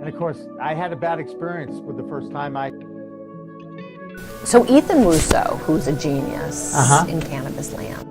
And of course, I had a bad experience with the first time I... So Ethan Russo, who's a genius in cannabis land.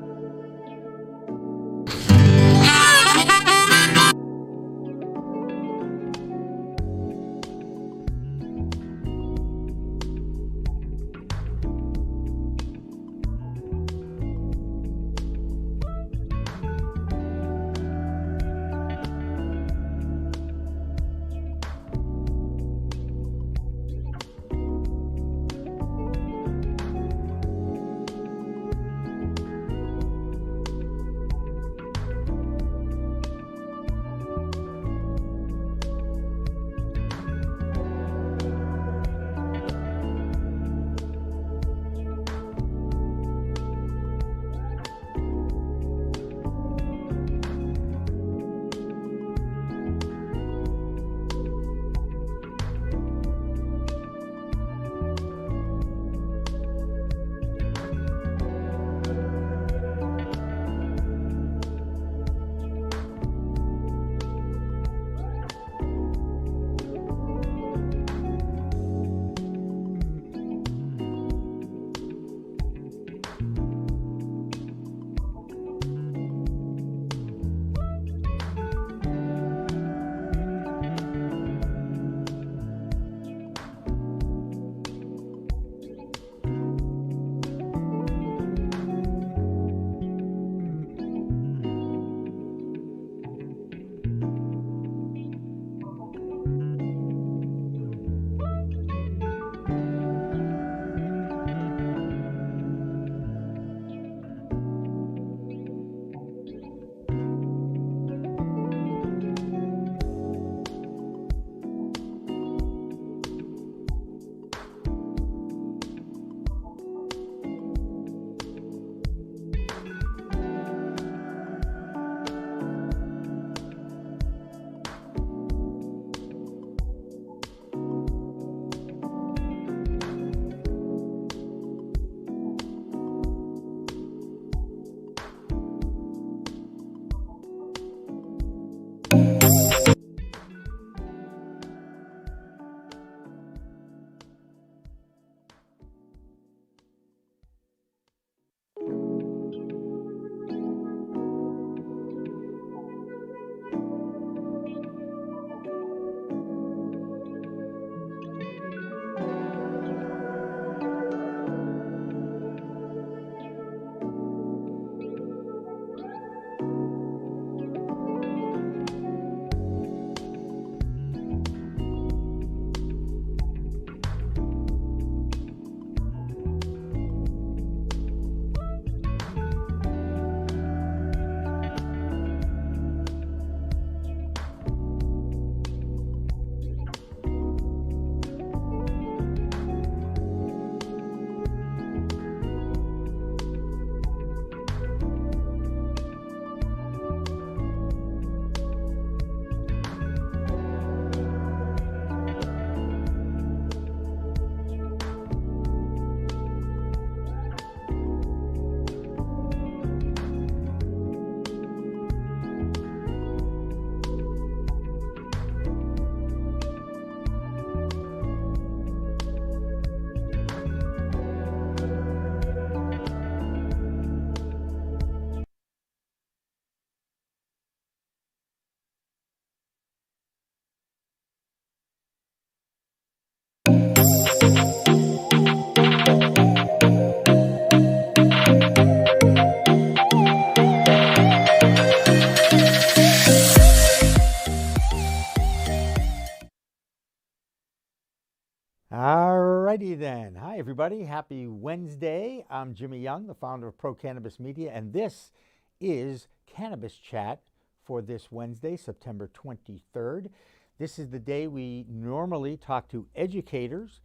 Alrighty then. Hi everybody. Happy Wednesday. I'm Jimmy Young, the founder of Pro Cannabis Media, and this is Cannabis Chat for this Wednesday, September 23rd. This is the day we normally talk to educators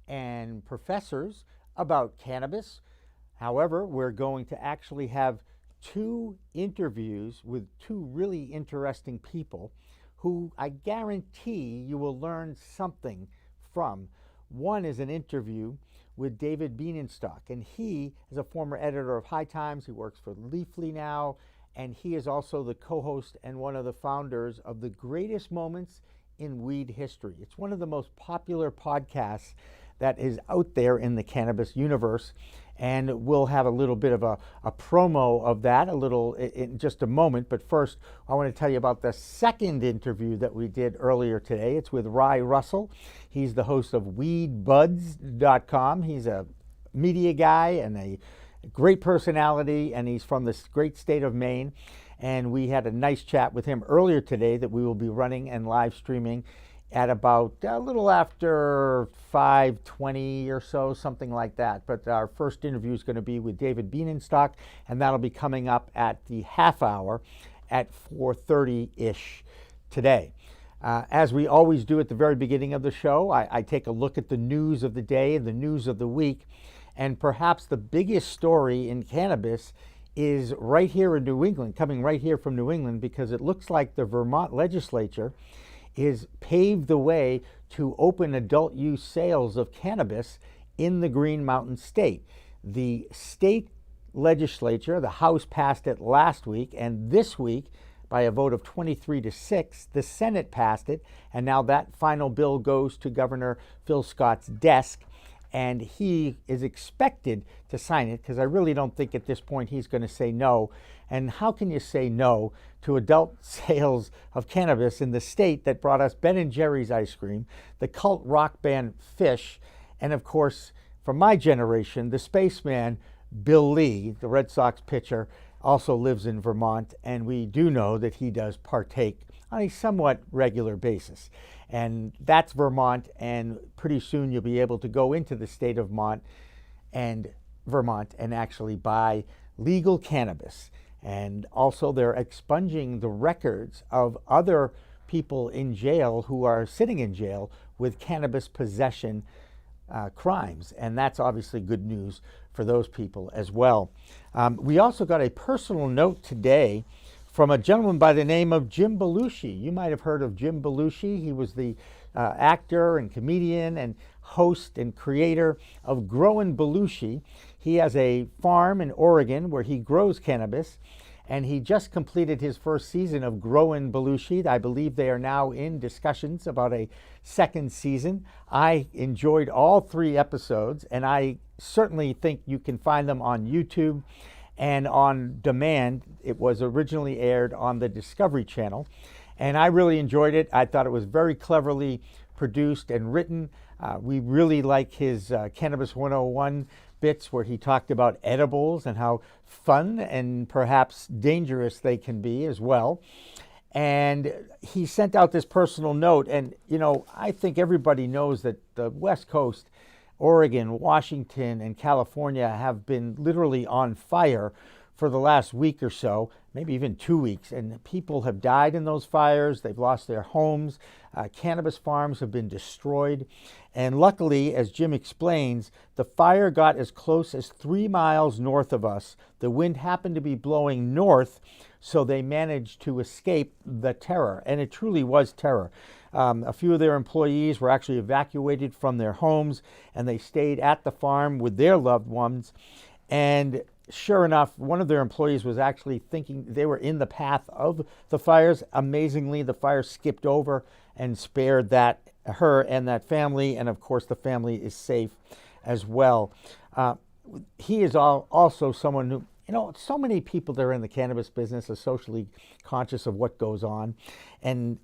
and professors about cannabis. However, we're going to actually have two interviews with two really interesting people who I guarantee you will learn something from. One is an interview with David Bieninstock, and he is a former editor of High Times. He works for Leafly now, and he is also the co-host and one of the founders of the Greatest Moments in weed history. It's one of the most popular podcasts that is out there in the cannabis universe. And we'll have a little bit of a promo of that in just a moment. But first, I want to tell you about the second interview that we did earlier today. It's with Russo. He's the host of WeedBuds.com. He's a media guy and a great personality, and he's from this great state of Maine. And we had a nice chat with him earlier today that we will be running and live streaming at about a little after 5:20 or so, something like that. But our first interview is going to be with David Bieninstock, and that'll be coming up at the half hour at 4:30-ish today. As we always do at the very beginning of the show, I take a look at the news of the day and the news of the week. And perhaps the biggest story in cannabis is right here in New England, coming right here from New England, because it looks like the Vermont legislature is paved the way to open adult use sales of cannabis in the Green Mountain State. The state legislature, the House passed it last week, and this week, by a vote of 23-6, the Senate passed it, and now that final bill goes to Governor Phil Scott's desk, and he is expected to sign it, because I really don't think at this point he's going to say no. And how can you say no to adult sales of cannabis in the state that brought us Ben & Jerry's ice cream, the cult rock band Fish, and of course, from my generation, the spaceman Bill Lee, the Red Sox pitcher, also lives in Vermont, and we do know that he does partake on a somewhat regular basis. And that's Vermont, and pretty soon you'll be able to go into the state of Vermont and actually buy legal cannabis. And also they're expunging the records of other people in jail who are sitting in jail with cannabis possession crimes. And that's obviously good news for those people as well. We also got a personal note today from a gentleman by the name of Jim Belushi. You might have heard of Jim Belushi. He was the actor and comedian and host and creator of Growin' Belushi. He has a farm in Oregon where he grows cannabis, and he just completed his first season of Growin' Belushi. I believe they are now in discussions about a second season. I enjoyed all 3 episodes, and I certainly think you can find them on YouTube and on demand. It was originally aired on the Discovery Channel, and I really enjoyed it. I thought it was very cleverly produced and written. We really like his Cannabis 101 bits where he talked about edibles and how fun and perhaps dangerous they can be as well. And he sent out this personal note, and I think everybody knows that the West Coast, Oregon, Washington, and California have been literally on fire for the last week or so, maybe even 2 weeks, and people have died in those fires. They've lost their homes. Cannabis farms have been destroyed. And luckily, as Jim explains, the fire got as close as 3 miles north of us. The wind happened to be blowing north, so they managed to escape the terror, and it truly was terror. A few of their employees were actually evacuated from their homes, and they stayed at the farm with their loved ones. And sure enough, one of their employees was actually thinking they were in the path of the fires. Amazingly, the fire skipped over and spared her and that family, and of course the family is safe as well. He is also someone who, so many people that are in the cannabis business are socially conscious of what goes on, and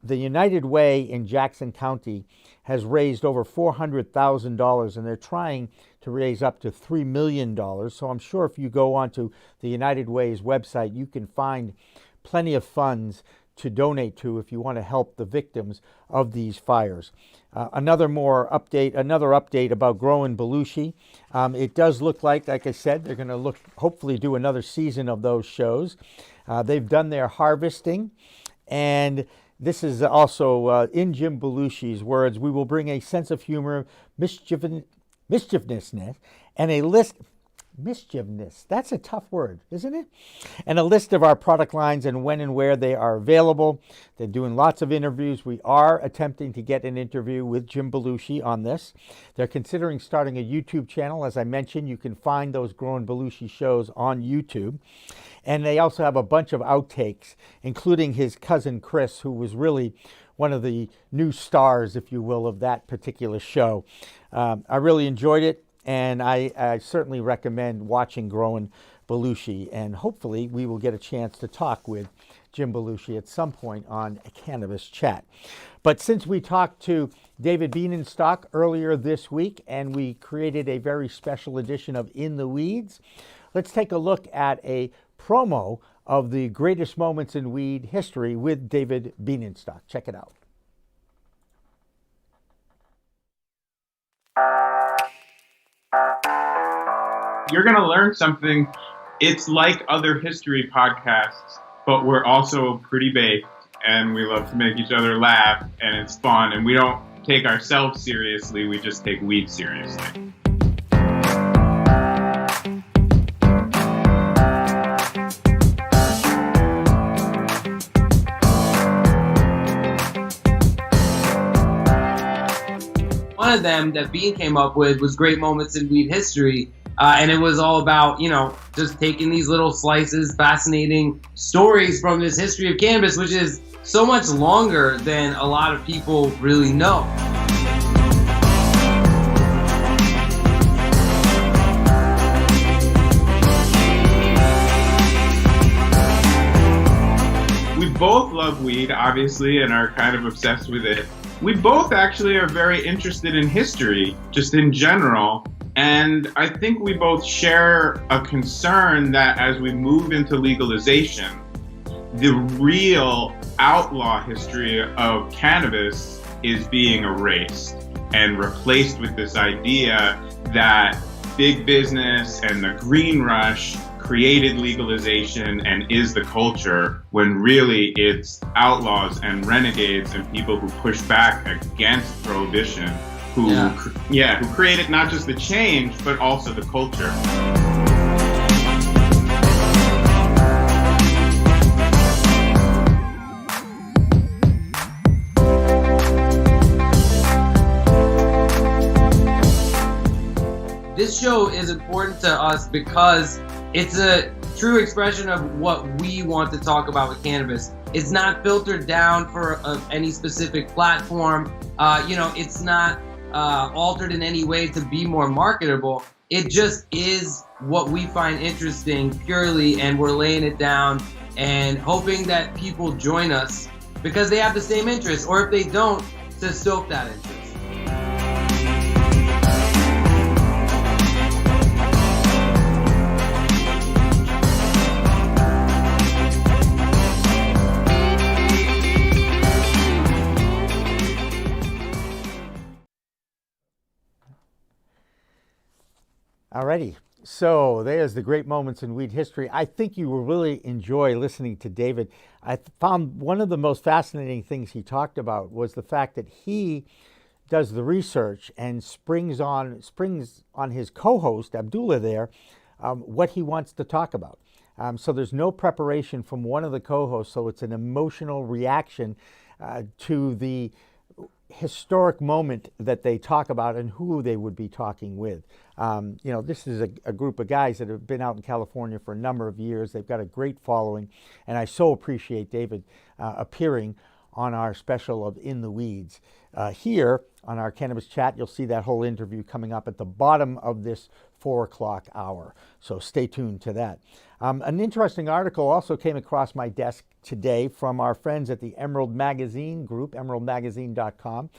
the United Way in Jackson County has raised over $400,000, and they're trying to raise up to $3 million. So I'm sure if you go onto the United Way's website, you can find plenty of funds to donate to if you want to help the victims of these fires. Another update about Growin' Belushi. It does look like I said, they're going to hopefully do another season of those shows. They've done their harvesting, and this is also in Jim Belushi's words: "We will bring a sense of humor, mischievousness, and a list." Mischievousness, that's a tough word, isn't it? And a list of our product lines and when and where they are available. They're doing lots of interviews. We are attempting to get an interview with Jim Belushi on this. They're considering starting a YouTube channel. As I mentioned, you can find those Growin' Belushi shows on YouTube. And they also have a bunch of outtakes, including his cousin Chris, who was really one of the new stars, if you will, of that particular show. I really enjoyed it, and I certainly recommend watching Growing Belushi, and hopefully we will get a chance to talk with Jim Belushi at some point on a Cannabis Chat. But since we talked to David Bieninstock earlier this week and we created a very special edition of In the Weeds, let's take a look at a promo of the greatest moments in weed history with David Bieninstock. Check it out. You're going to learn something. It's like other history podcasts, but we're also pretty baked, and we love to make each other laugh, and it's fun, and we don't take ourselves seriously, we just take weed seriously. One of them that Bean came up with was Great Moments in Weed History. And it was all about, just taking these little slices, fascinating stories from this history of cannabis, which is so much longer than a lot of people really know. We both love weed, obviously, and are kind of obsessed with it. We both actually are very interested in history, just in general. And I think we both share a concern that as we move into legalization, the real outlaw history of cannabis is being erased and replaced with this idea that big business and the green rush created legalization and is the culture, when really it's outlaws and renegades and people who push back against prohibition who created not just the change, but also the culture. This show is important to us because it's a true expression of what we want to talk about with cannabis. It's not filtered down for any specific platform. It's not altered in any way to be more marketable. It just is what we find interesting purely, and we're laying it down and hoping that people join us because they have the same interest, or if they don't, to stoke that interest. Alrighty, so there's the great moments in weed history. I think you will really enjoy listening to David. I found one of the most fascinating things he talked about was the fact that he does the research and springs on his co-host Abdullah there what he wants to talk about. So there's no preparation from one of the co-hosts, so it's an emotional reaction to the historic moment that they talk about and who they would be talking with. This is a group of guys that have been out in California for a number of years. They've got a great following, and I so appreciate David appearing on our special of In the Weeds. Here on our Cannabis Chat, you'll see that whole interview coming up at the bottom of this 4 o'clock hour. So stay tuned to that. An interesting article also came across my desk today from our friends at the Emerald Magazine group, emeraldmagazine.com.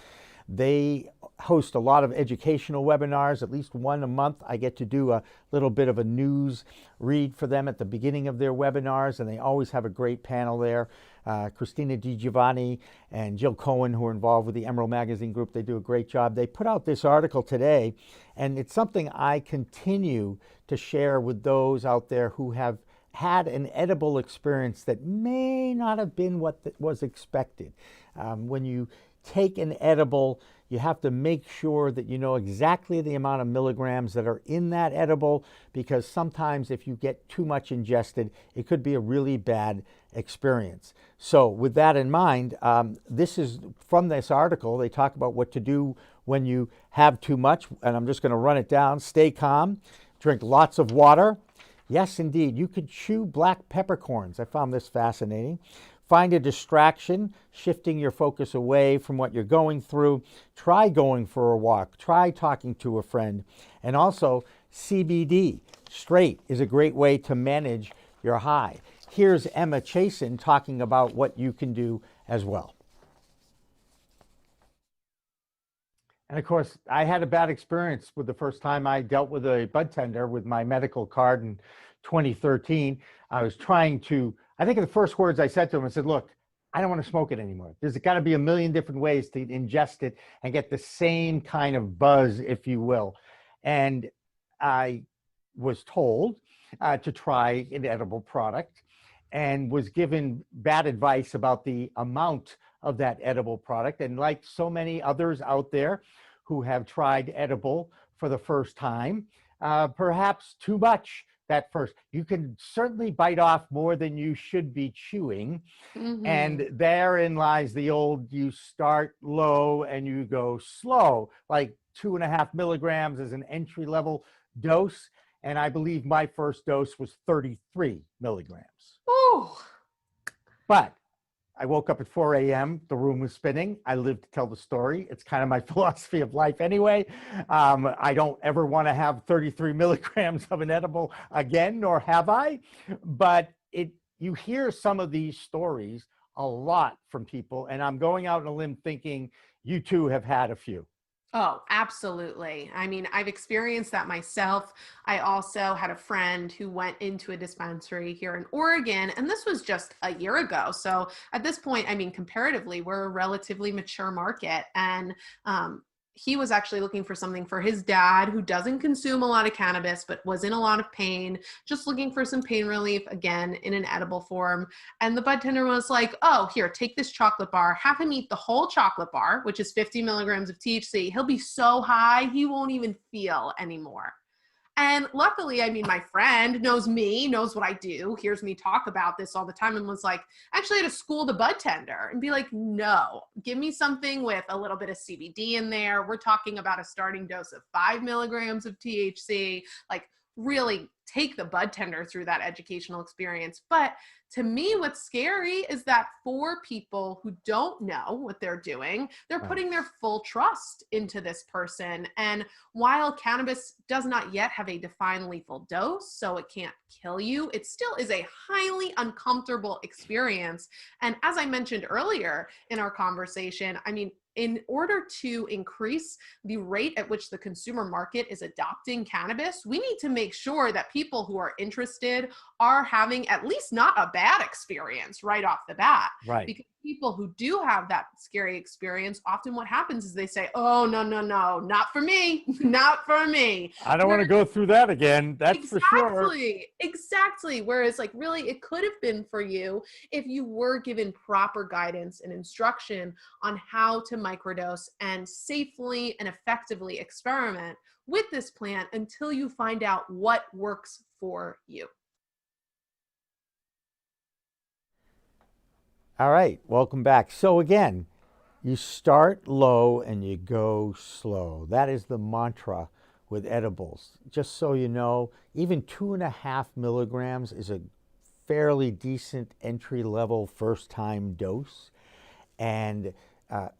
They host a lot of educational webinars, at least one a month. I get to do a little bit of a news read for them at the beginning of their webinars, and they always have a great panel there. Christina DiGiovanni and Jill Cohen, who are involved with the Emerald Magazine group, they do a great job. They put out this article today, and it's something I continue to share with those out there who have had an edible experience that may not have been what was expected. When you take an edible, you have to make sure that you know exactly the amount of milligrams that are in that edible, because sometimes if you get too much ingested, it could be a really bad experience. So with that in mind, this is from this article. They talk about what to do when you have too much, and I'm just going to run it down. Stay calm, drink lots of water, Yes, indeed. You could chew black peppercorns. I found this fascinating. Find a distraction, shifting your focus away from what you're going through. Try going for a walk. Try talking to a friend. And also, CBD, straight, is a great way to manage your high. Here's Emma Chasin talking about what you can do as well. And of course, I had a bad experience with the first time I dealt with a bud tender with my medical card in 2013. I was trying to, I think the first words I said to him, I said, look, I don't want to smoke it anymore. There's got to be a million different ways to ingest it and get the same kind of buzz, if you will. And I was told to try an edible product and was given bad advice about the amount of that edible product. And like so many others out there who have tried edible for the first time, perhaps too much that first. You can certainly bite off more than you should be chewing. And therein lies the old, you start low and you go slow, like 2.5 milligrams as an entry level dose. And I believe my first dose was 33 milligrams. Oh. But I woke up at 4 a.m. The room was spinning. I lived to tell the story. It's kind of my philosophy of life anyway. I don't ever want to have 33 milligrams of an edible again, nor have I. But you hear some of these stories a lot from people, and I'm going out on a limb thinking you too have had a few. Oh, absolutely. I mean, I've experienced that myself. I also had a friend who went into a dispensary here in Oregon, and this was just a year ago. So at this point, I mean, comparatively, we're a relatively mature market. And he was actually looking for something for his dad who doesn't consume a lot of cannabis, but was in a lot of pain, just looking for some pain relief, again, in an edible form. And the bud tender was like, oh, here, take this chocolate bar, have him eat the whole chocolate bar, which is 50 milligrams of THC. He'll be so high, he won't even feel anymore. And luckily, I mean, my friend knows me, knows what I do, hears me talk about this all the time, and was like, actually, I had to school the bud tender and be like, no, give me something with a little bit of CBD in there. We're talking about a starting dose of 5 milligrams of THC, like really take the bud tender through that educational experience. But to me, what's scary is that for people who don't know what they're doing, they're putting their full trust into this person. And while cannabis does not yet have a defined lethal dose, so it can't kill you, it still is a highly uncomfortable experience. And as I mentioned earlier in our conversation, I mean, in order to increase the rate at which the consumer market is adopting cannabis, we need to make sure that people who are interested are having at least not a bad experience right off the bat. Right. Because people who do have that scary experience, often what happens is they say, oh, no, not for me, not for me. I don't want to go through that again. That's for sure. Exactly. Whereas like really it could have been for you if you were given proper guidance and instruction on how to microdose and safely and effectively experiment with this plant until you find out what works for you. All right, welcome back. So again, you start low and you go slow. That is the mantra with edibles. Just so you know, even 2.5 milligrams is a fairly decent entry-level first-time dose. And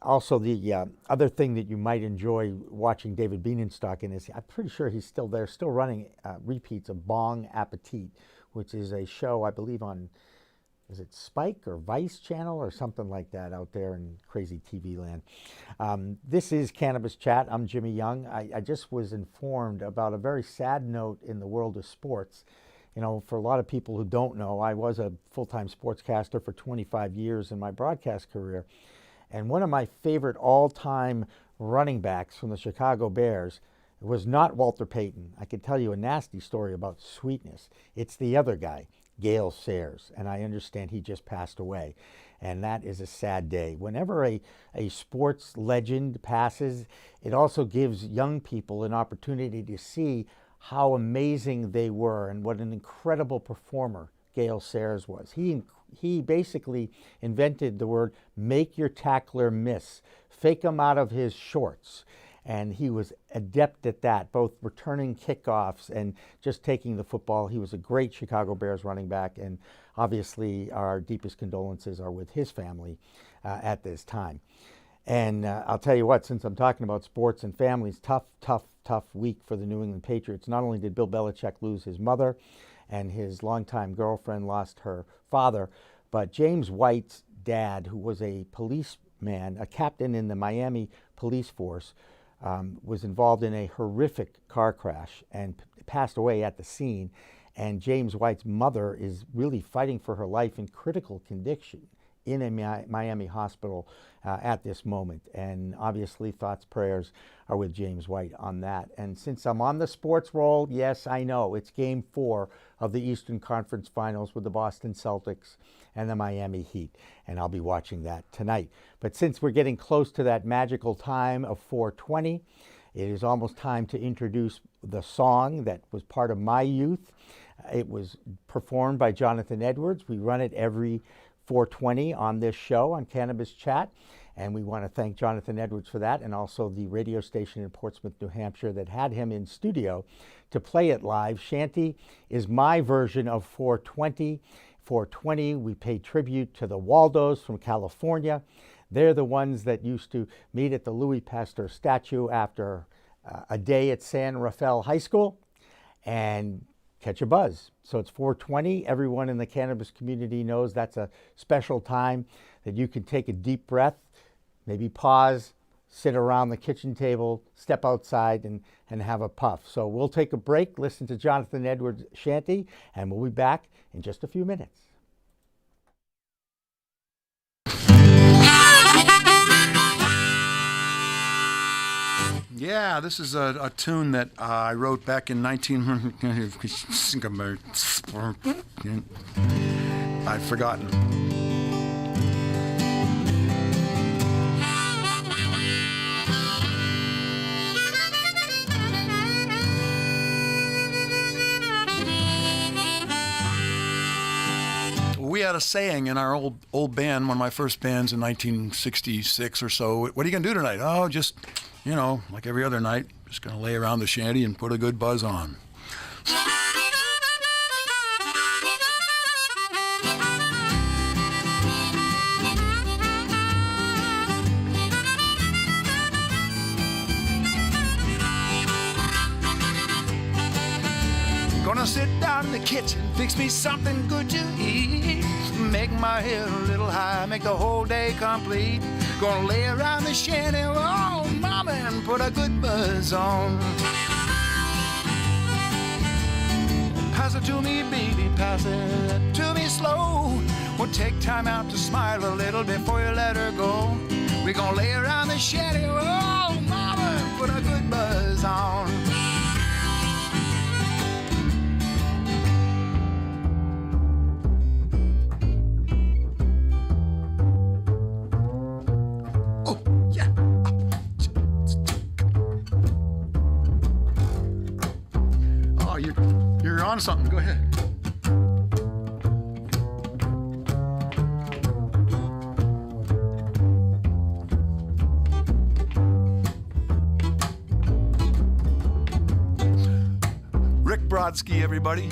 also the other thing that you might enjoy watching David Bieninstock in is, I'm pretty sure he's still there, still running repeats of Bong Appetit, which is a show, I believe, on, is it Spike or Vice Channel or something like that out there in crazy TV land. This is Cannabis Chat. I'm Jimmy Young. I just was informed about a very sad note in the world of sports. You know, for a lot of people who don't know, I was a full-time sportscaster for 25 years in my broadcast career. And one of my favorite all-time running backs from the Chicago Bears was not Walter Payton. I could tell you a nasty story about sweetness. It's the other guy, Gail Sayers, and I understand he just passed away. And that is a sad day. Whenever a sports legend passes, it also gives young people an opportunity to see how amazing they were and what an incredible performer Gail Sayers was. He basically invented the word, make your tackler miss, fake him out of his shorts. and he was adept at that, both returning kickoffs and just taking the football. He was a great Chicago Bears running back, and obviously our deepest condolences are with his family at this time. And I'll tell you what, since I'm talking about sports and families, tough week for the New England Patriots. Not only did Bill Belichick lose his mother and his longtime girlfriend lost her father, but James White's dad, who was a policeman, a captain in the Miami police force, was involved in a horrific car crash and passed away at the scene. And James White's mother is really fighting for her life in critical condition in a Miami hospital at this moment. And obviously thoughts, prayers are with James White on that. And since I'm on the sports roll, yes, I know it's Game 4 of the Eastern Conference Finals with the Boston Celtics and the Miami Heat. And I'll be watching that tonight. But since we're getting close to that magical time of 4:20, it is almost time to introduce the song that was part of my youth. It was performed by Jonathan Edwards. We run it every 4:20 on this show on Cannabis Chat, and we want to thank Jonathan Edwards for that, and also the radio station in Portsmouth, New Hampshire that had him in studio to play it live. Shanty is my version of 4:20. 4:20, we pay tribute to the Waldos from California. They're the ones that used to meet at the Louis Pasteur statue after a day at San Rafael High School and catch a buzz. So it's 4:20. Everyone in the cannabis community knows that's a special time that you can take a deep breath, maybe pause, sit around the kitchen table, step outside and have a puff. So we'll take a break, listen to Jonathan Edwards' Shanty, and we'll be back in just a few minutes. Yeah, this is a tune that I wrote back in 19... I've forgotten. We had a saying in our old band, one of my first bands in 1966 or so. What are you going to do tonight? Oh, just, you know, like every other night, just going to lay around the shanty and put a good buzz on. Gonna sit down in the kitchen, fix me something good to eat. Make my head a little high, make the whole day complete. Gonna lay around the shanty, oh mama, and put a good buzz on. Pass it to me, baby, pass it to me slow. We'll take time out to smile a little before you let her go. We're gonna lay around the shanty, oh mama, and put a good buzz on. You're on something. Go ahead. Rick Brodsky, everybody.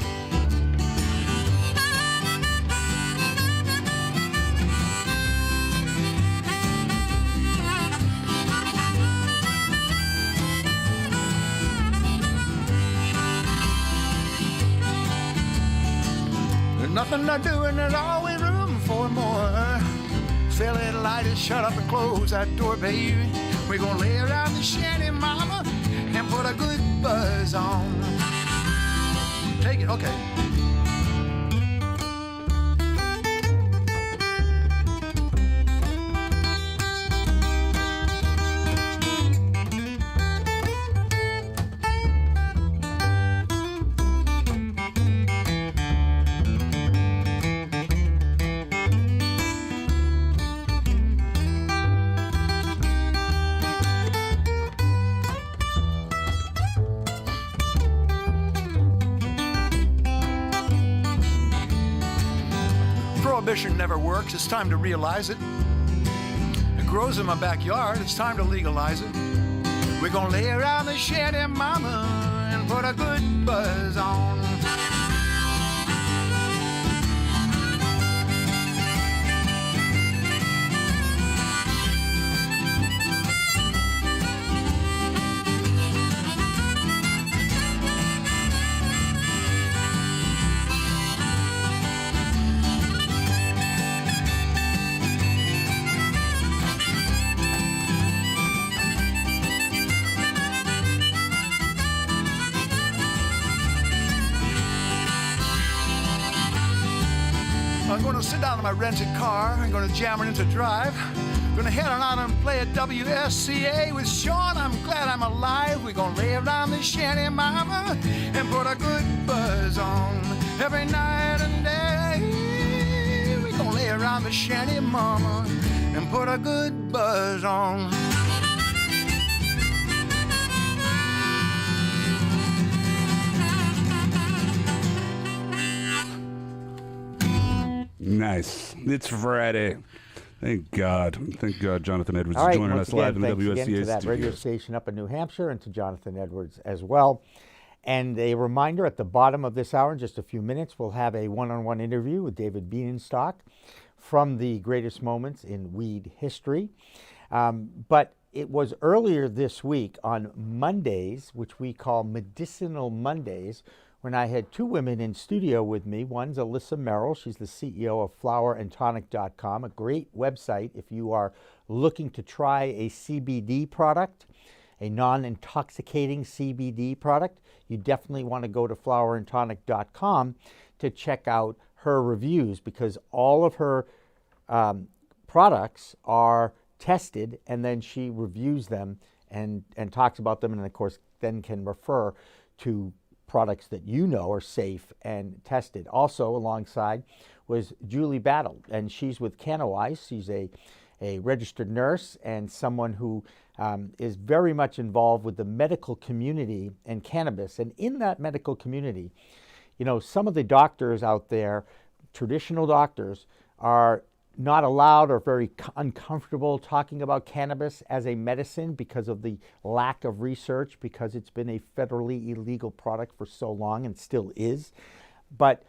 Nothing to do and there's always room for more. Fill it, light it, shut up and close that door, baby. We're gonna lay around the shanty, mama, and put a good buzz on. Take it, okay. Prohibition never works, it's time to realize it. It grows in my backyard, it's time to legalize it. We're gonna lay around the shanty, mama, and put a good buzz on. I'm gonna sit down in my rented car. I'm gonna jam it into drive. Gonna head on out and play at WSCA with Sean. I'm glad I'm alive. We're gonna lay around the shanty, mama, and put a good buzz on every night and day. We're gonna lay around the shanty, mama, and put a good buzz on. Nice. It's Friday. Thank God. Thank God Jonathan Edwards All right, is joining once us live again, in the thanks again WSCA to that radio studios. station up in New Hampshire and to Jonathan Edwards as well. And a reminder at the bottom of this hour, in just a few minutes, we'll have a one-on-one interview with David Bieninstock from the greatest moments in weed history. But it was earlier this week on Mondays, which we call Medicinal Mondays, when I had two women in studio with me. One's Alyssa Merrill. She's the CEO of flowerandtonic.com, a great website if you are looking to try a CBD product, a non-intoxicating CBD product. You definitely want to go to flowerandtonic.com to check out her reviews, because all of her products are tested, and then she reviews them and talks about them, and of course then can refer to products that you know are safe and tested. Also alongside was Julie Battle, and she's with Canowise. She's a registered nurse and someone who is very much involved with the medical community and cannabis. And in that medical community, you know, some of the doctors out there, traditional doctors, are not allowed or very uncomfortable talking about cannabis as a medicine because of the lack of research, because it's been a federally illegal product for so long and still is. But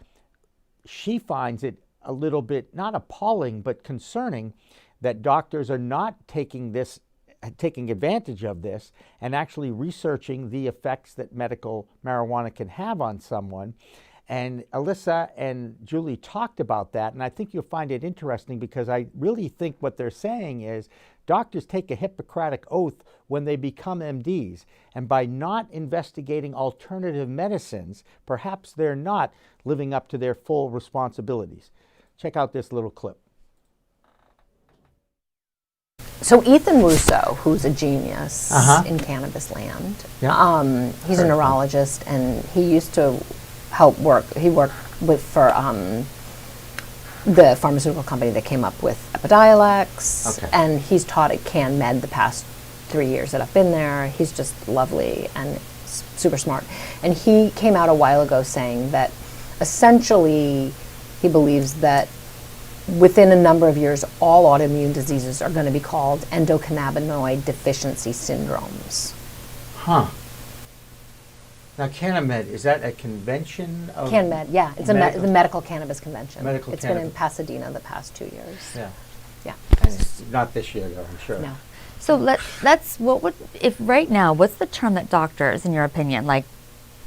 she finds it a little bit, not appalling, but concerning that doctors are not taking advantage of this and actually researching the effects that medical marijuana can have on someone. And Alyssa and Julie talked about that, and I think you'll find it interesting, because I really think what they're saying is doctors take a Hippocratic oath when they become MDs, and by not investigating alternative medicines, perhaps they're not living up to their full responsibilities. Check out this little clip. So Ethan Russo, who's a genius in cannabis land, he's a neurologist, and he used to he worked for the pharmaceutical company that came up with Epidiolex, and he's taught at CanMed the past 3 years that I've been there. He's just lovely and super smart. And he came out a while ago saying that essentially he believes that within a number of years, all autoimmune diseases are going to be called endocannabinoid deficiency syndromes. Huh. Now, CanMed, is that a convention of... CanMed, yeah. It's the Medical Cannabis Convention. It's been in Cannabis. Pasadena the past 2 years. Yeah. Yeah. And it's not this year, though, I'm sure. No. So if right now, what's the term that doctors, in your opinion, like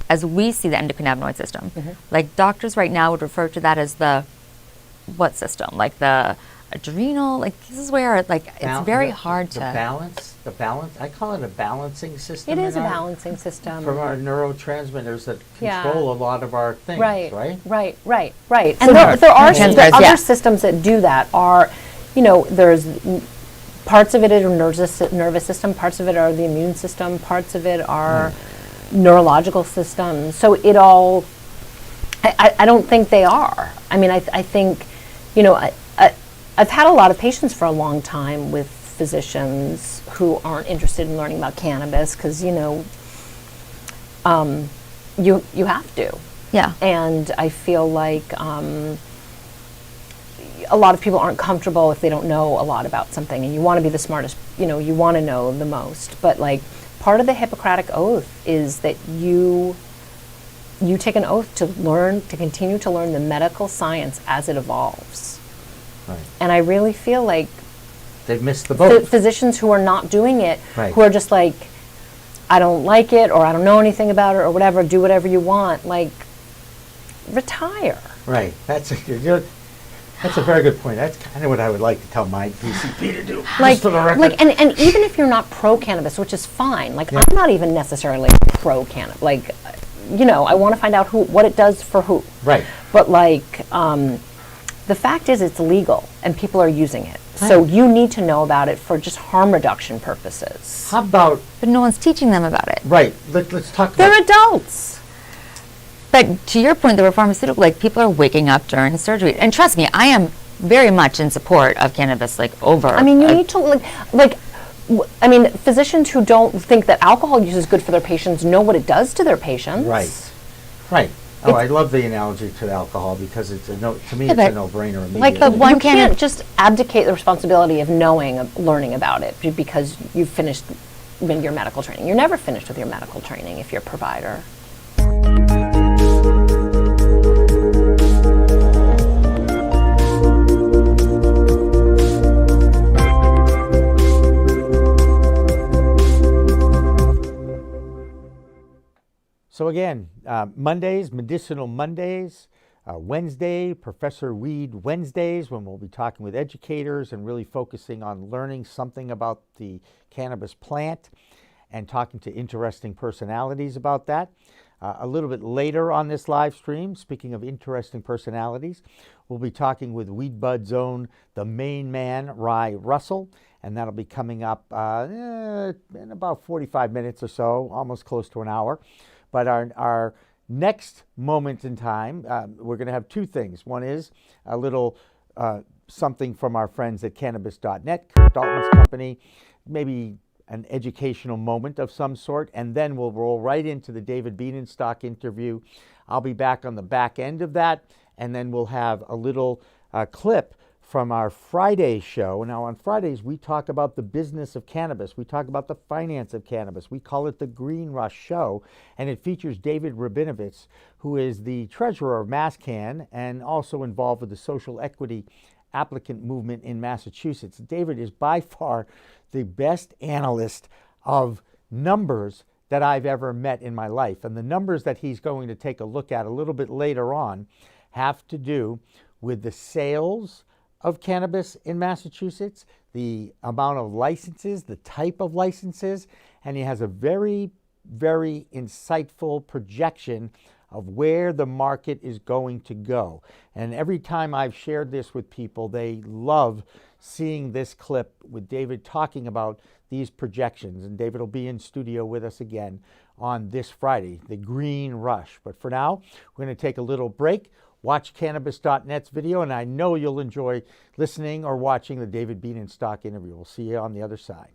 as we see the endocannabinoid system, like doctors right now would refer to that as the what system? Like the adrenal, like this is where like it's very hard to the balance. I call it a balancing system. It is a balancing system from our neurotransmitters that control a lot of our things. Right. And so there are other systems that do that. Are, you know, there's parts of it are nervous system, parts of it are the immune system, parts of it are neurological systems. So it all. I don't think they are. I mean, I think, you know, I've had a lot of patients for a long time with physicians who aren't interested in learning about cannabis because, you know, you have to. Yeah. And I feel like a lot of people aren't comfortable if they don't know a lot about something, and you want to be the smartest, you know, you want to know the most. But like part of the Hippocratic Oath is that you take an oath to continue to learn the medical science as it evolves. Right. And I really feel like they've missed the boat. Physicians who are not doing it, Right. who are just like, I don't like it, or I don't know anything about it, or whatever, do whatever you want, like, retire. Right. That's a very good point. That's kind of what I would like to tell my PCP to do. Like, just for the record. like, and even if you're not pro-cannabis, which is fine, like, Yeah. I'm not even necessarily pro-cannabis, like, you know, I want to find out what it does for who. Right. But like, the fact is it's legal and people are using it. So Right. you need to know about it for just harm reduction purposes. How about, But no one's teaching them about it. right, let's talk about, They're adults. But to your point, there were pharmaceutical, like people are waking up during surgery. And trust me, I am very much in support of cannabis, like over. I mean, you need to I mean, physicians who don't think that alcohol use is good for their patients know what it does to their patients. right, right. Oh, I love the analogy to alcohol because to me it's a but no-brainer immediately. Like, But one you can't cannot- just abdicate the responsibility of learning about it because you've finished your medical training. You're never finished with your medical training if you're a provider. So again, Mondays, Medicinal Mondays, Wednesday, Professor Weed Wednesdays, when we'll be talking with educators and really focusing on learning something about the cannabis plant and talking to interesting personalities about that. A little bit later on this live stream, speaking of interesting personalities, we'll be talking with Weed Bud's own, the Maine man, Russo, and that'll be coming up in about 45 minutes or so, almost close to an hour. But our next moment in time, we're going to have two things. One is a little something from our friends at Cannabis.net, Kurt Dalton's company, maybe an educational moment of some sort, and then we'll roll right into the David Bieninstock interview. I'll be back on the back end of that, and then we'll have a little clip from our Friday show. Now, on Fridays, we talk about the business of cannabis. We talk about the finance of cannabis. We call it the Green Rush Show, and it features David Bieninstock, who is the treasurer of MassCan and also involved with the social equity applicant movement in Massachusetts. David is by far the best analyst of numbers that I've ever met in my life. And the numbers that he's going to take a look at a little bit later on have to do with the sales of cannabis in Massachusetts, the amount of licenses, the type of licenses, and he has a very, very insightful projection of where the market is going to go. And every time I've shared this with people, they love seeing this clip with David talking about these projections. And David will be in studio with us again on this Friday, the Green Rush. But for now, we're going to take a little break. Watch Cannabis.net's video, and I know you'll enjoy listening or watching the David Bieninstock interview. We'll see you on the other side.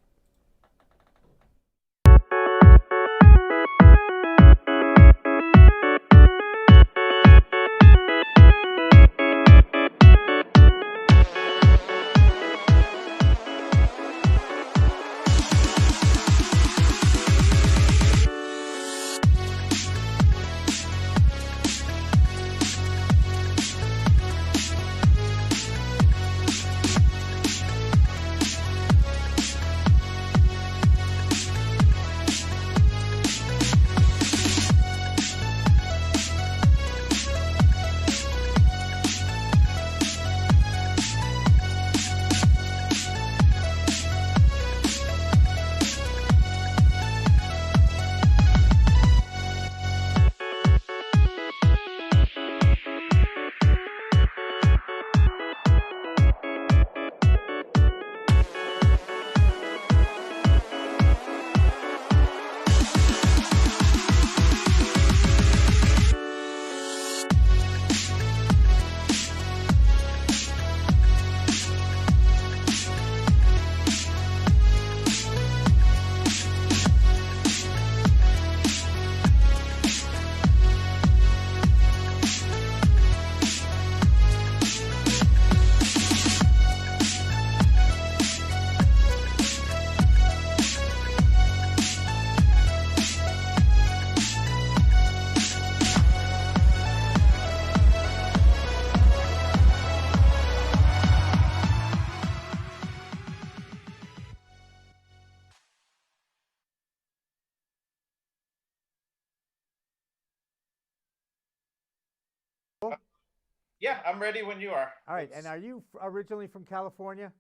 Yeah, I'm ready when you are. All right. And are you originally from California?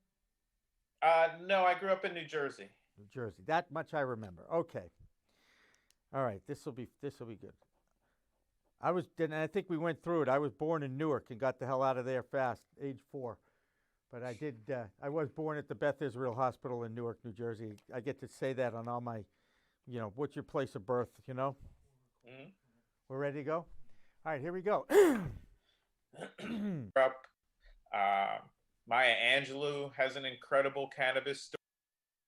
No, I grew up in New Jersey. New Jersey. That much I remember. Okay. All right. This will be good. I think we went through it. I was born in Newark and got the hell out of there fast, age 4. But I was born at the Beth Israel Hospital in Newark, New Jersey. I get to say that on all my, what's your place of birth, Mm-hmm. We're ready to go? All right, here we go. Maya Angelou has an incredible cannabis story,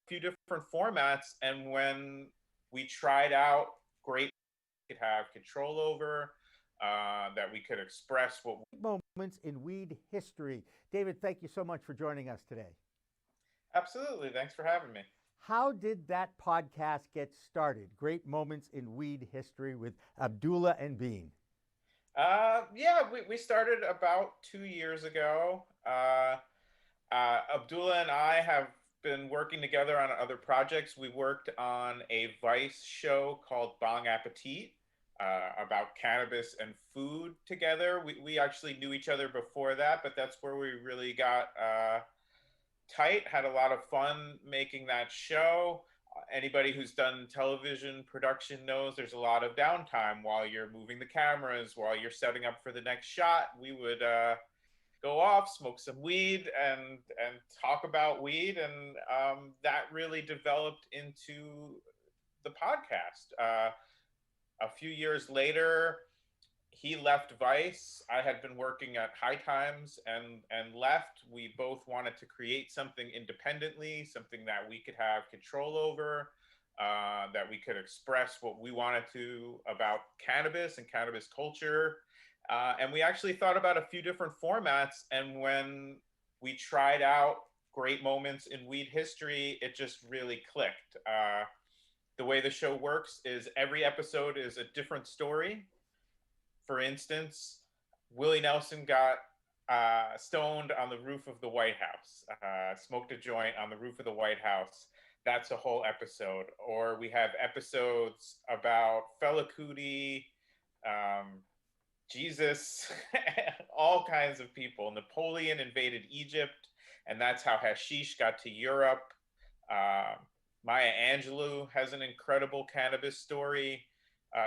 a few different formats, and when we tried out great we could have control over, that we could express what moments in weed history. David, thank you so much for joining us today. Absolutely. Thanks for having me. How did that podcast get started? Great Moments in Weed History with Abdullah and Bean. We started about 2 years ago. Abdullah and I have been working together on other projects. We worked on a Vice show called Bong Appetit, about cannabis and food together. We actually knew each other before that, but that's where we really got tight, had a lot of fun making that show. Anybody who's done television production knows there's a lot of downtime while you're moving the cameras, while you're setting up for the next shot. We would go off, smoke some weed, and talk about weed, and that really developed into the podcast. A few years later, he left Vice. I had been working at High Times and left. We both wanted to create something independently, something that we could have control over, that we could express what we wanted to about cannabis and cannabis culture. And we actually thought about a few different formats. And when we tried out Great Moments in Weed History, it just really clicked. The way the show works is every episode is a different story. For instance, Willie Nelson got stoned on the roof of the White House, smoked a joint on the roof of the White House. That's a whole episode. Or we have episodes about Fela Kuti, Jesus, all kinds of people. Napoleon invaded Egypt, and that's how hashish got to Europe. Maya Angelou has an incredible cannabis story.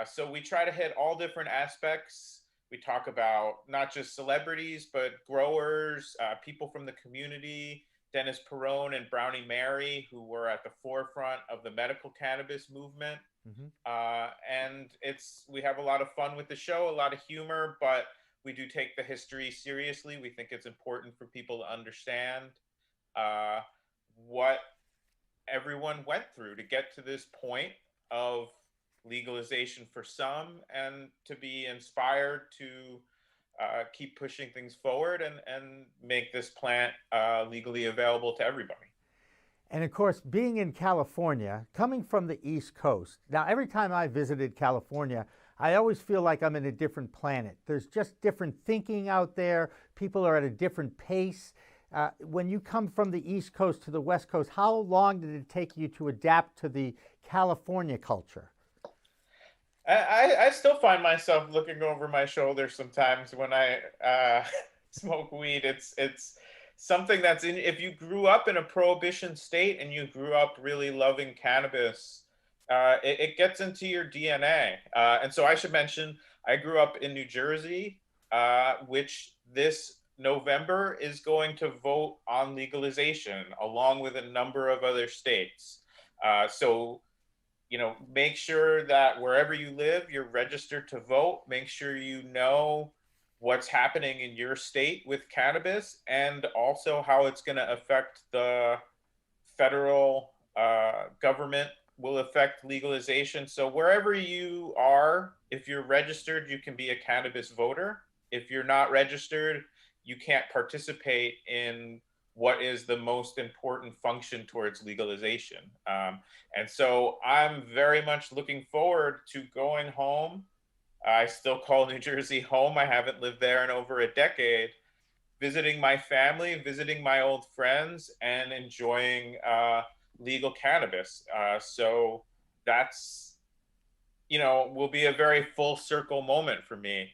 So we try to hit all different aspects. We talk about not just celebrities, but growers, people from the community, Dennis Perrone and Brownie Mary, who were at the forefront of the medical cannabis movement. Mm-hmm. And we have a lot of fun with the show, a lot of humor, but we do take the history seriously. We think it's important for people to understand what everyone went through to get to this point of legalization for some, and to be inspired to keep pushing things forward and make this plant legally available to everybody. And of course, being in California, coming from the East Coast, now every time I visited California, I always feel like I'm in a different planet. There's just different thinking out there. People are at a different pace. When you come from the East Coast to the West Coast, how long did it take you to adapt to the California culture? I still find myself looking over my shoulder sometimes when I smoke weed. It's something that's in, if you grew up in a prohibition state and you grew up really loving cannabis, it gets into your DNA. And so I should mention, I grew up in New Jersey, which this November is going to vote on legalization along with a number of other states. So make sure that wherever you live, you're registered to vote. Make sure you know what's happening in your state with cannabis, and also how it's going to affect the federal government, will affect legalization. So wherever you are, if you're registered, you can be a cannabis voter. If you're not registered, you can't participate in what is the most important function towards legalization. And so I'm very much looking forward to going home. I still call New Jersey home. I haven't lived there in over a decade. Visiting my family, visiting my old friends, and enjoying legal cannabis. So that's, will be a very full circle moment for me.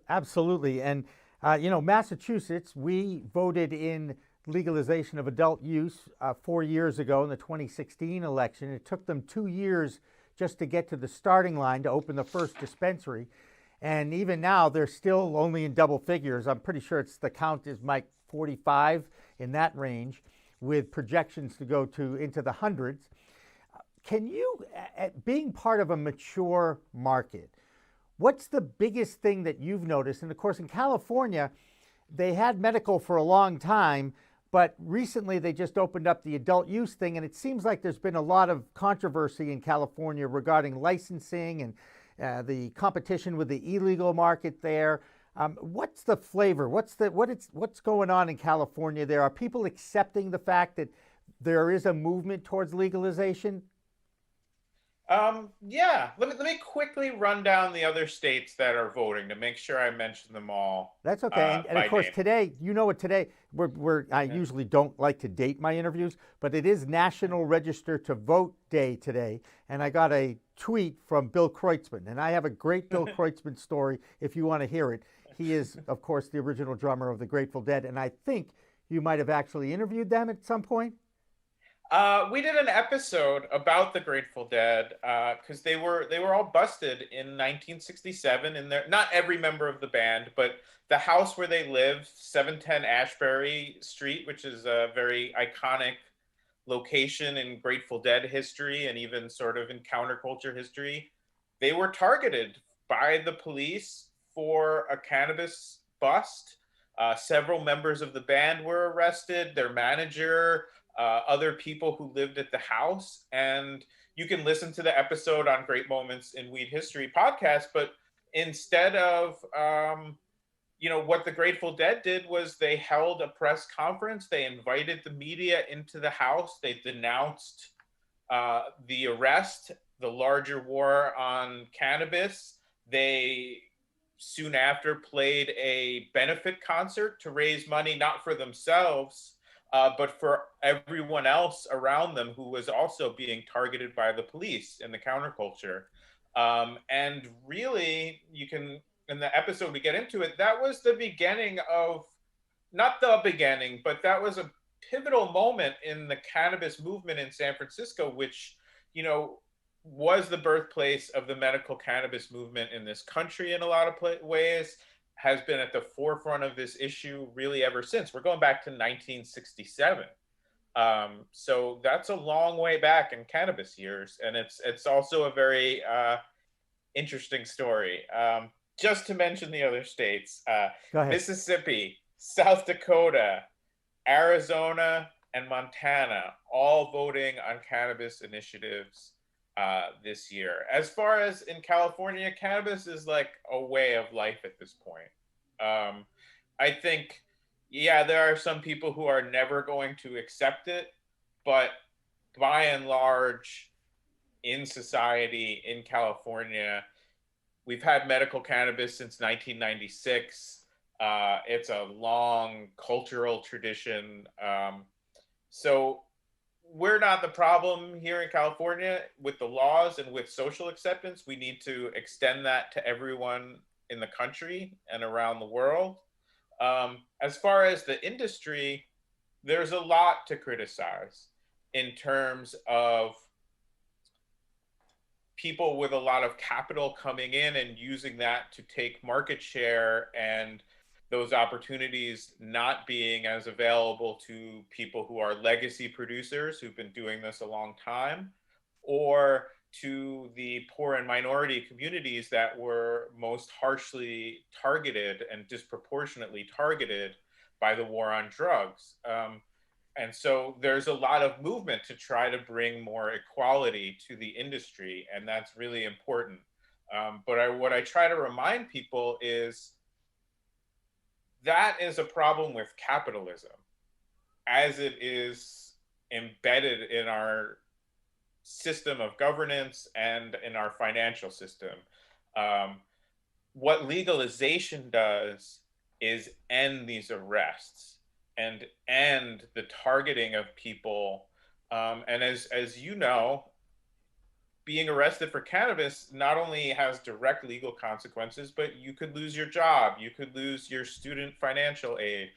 Absolutely. And, Massachusetts, we voted in legalization of adult use 4 years ago in the 2016 election. It took them 2 years just to get to the starting line to open the first dispensary. And even now, they're still only in double figures. I'm pretty sure the count is like 45 in that range, with projections to go into the hundreds. Can you, being part of a mature market, what's the biggest thing that you've noticed? And of course, in California, they had medical for a long time, but recently they just opened up the adult use thing, and it seems like there's been a lot of controversy in California regarding licensing and the competition with the illegal market there. What's the flavor? What's going on in California there? Are people accepting the fact that there is a movement towards legalization? Yeah. Let me quickly run down the other states that are voting to make sure I mention them all. That's okay. And of course, name. today, today I usually don't like to date my interviews, but it is National Register to Vote Day today. And I got a tweet from Bill Kreutzmann, and I have a great Bill Kreutzmann story if you want to hear it. He is, of course, the original drummer of the Grateful Dead, and I think you might have actually interviewed them at some point. We did an episode about the Grateful Dead because they were all busted in 1967 in their, not every member of the band, but the house where they lived, 710 Ashbury Street, which is a very iconic location in Grateful Dead history and even sort of in counterculture history. They were targeted by the police for a cannabis bust. Several members of the band were arrested, their manager, other people who lived at the house. And you can listen to the episode on Great Moments in Weed History podcast. But instead of, what the Grateful Dead did was they held a press conference. They invited the media into the house. They denounced the arrest, the larger war on cannabis. They soon after played a benefit concert to raise money, not for themselves, but for everyone else around them who was also being targeted by the police in the counterculture. And really, in the episode we get into it, that was the beginning of, not the beginning, but that was a pivotal moment in the cannabis movement in San Francisco, which, was the birthplace of the medical cannabis movement in this country in a lot of ways, has been at the forefront of this issue really ever since. We're going back to 1967. So that's a long way back in cannabis years. And it's also a very interesting story. Just to mention the other states, Mississippi, South Dakota, Arizona, and Montana, all voting on cannabis initiatives this year. As far as in California, cannabis is like a way of life at this point. I think, there are some people who are never going to accept it, but by and large, in society, in California, we've had medical cannabis since 1996. It's a long cultural tradition. So we're not the problem here in California with the laws and with social acceptance. We need to extend that to everyone in the country and around the world. As far as the industry, there's a lot to criticize in terms of people with a lot of capital coming in and using that to take market share, and those opportunities not being as available to people who are legacy producers who've been doing this a long time, or to the poor and minority communities that were most harshly targeted and disproportionately targeted by the war on drugs. And so there's a lot of movement to try to bring more equality to the industry, and that's really important. But what I try to remind people is that is a problem with capitalism as it is embedded in our system of governance and in our financial system. What legalization does is end these arrests and end the targeting of people. And as you know, being arrested for cannabis not only has direct legal consequences, but you could lose your job, you could lose your student financial aid.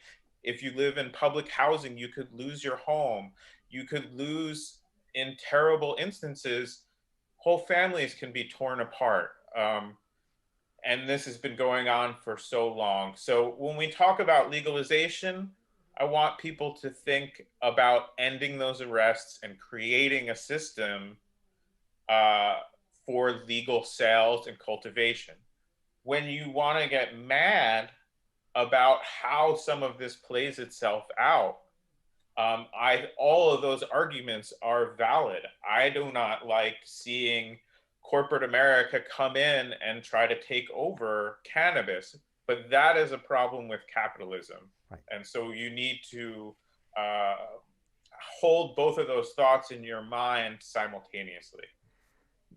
If you live in public housing, you could lose your home. You could lose, in terrible instances, whole families can be torn apart. And this has been going on for so long. So when we talk about legalization, I want people to think about ending those arrests and creating a system for legal sales and cultivation. When you want to get mad about how some of this plays itself out, all of those arguments are valid. I do not like seeing corporate America come in and try to take over cannabis, but that is a problem with capitalism. Right. And so you need to hold both of those thoughts in your mind simultaneously.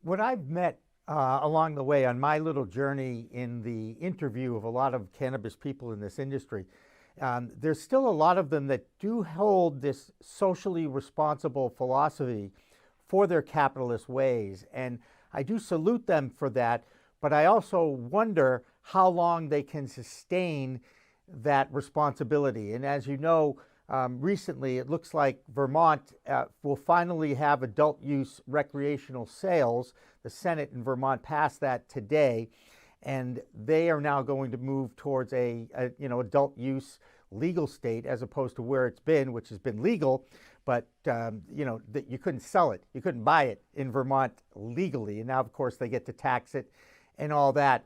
What I've met along the way on my little journey in the interview of a lot of cannabis people in this industry, there's still a lot of them that do hold this socially responsible philosophy for their capitalist ways. And I do salute them for that, but I also wonder how long they can sustain that responsibility. And as you know, recently it looks like Vermont will finally have adult use recreational sales. The Senate in Vermont passed that today, and they are now going to move towards a adult use legal state, as opposed to where it's been, which has been legal, but that you couldn't sell it, you couldn't buy it in Vermont legally, and now of course they get to tax it and all that.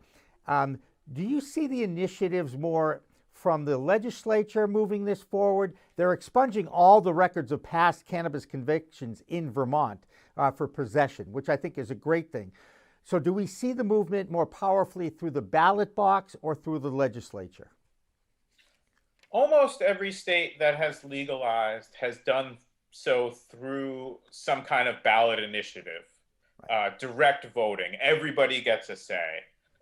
Do you see the initiatives more from the legislature moving this forward? They're expunging all the records of past cannabis convictions in Vermont for possession, which I think is a great thing. So do we see the movement more powerfully through the ballot box or through the legislature? Almost every state that has legalized has done so through some kind of ballot initiative, direct voting. Everybody gets a say.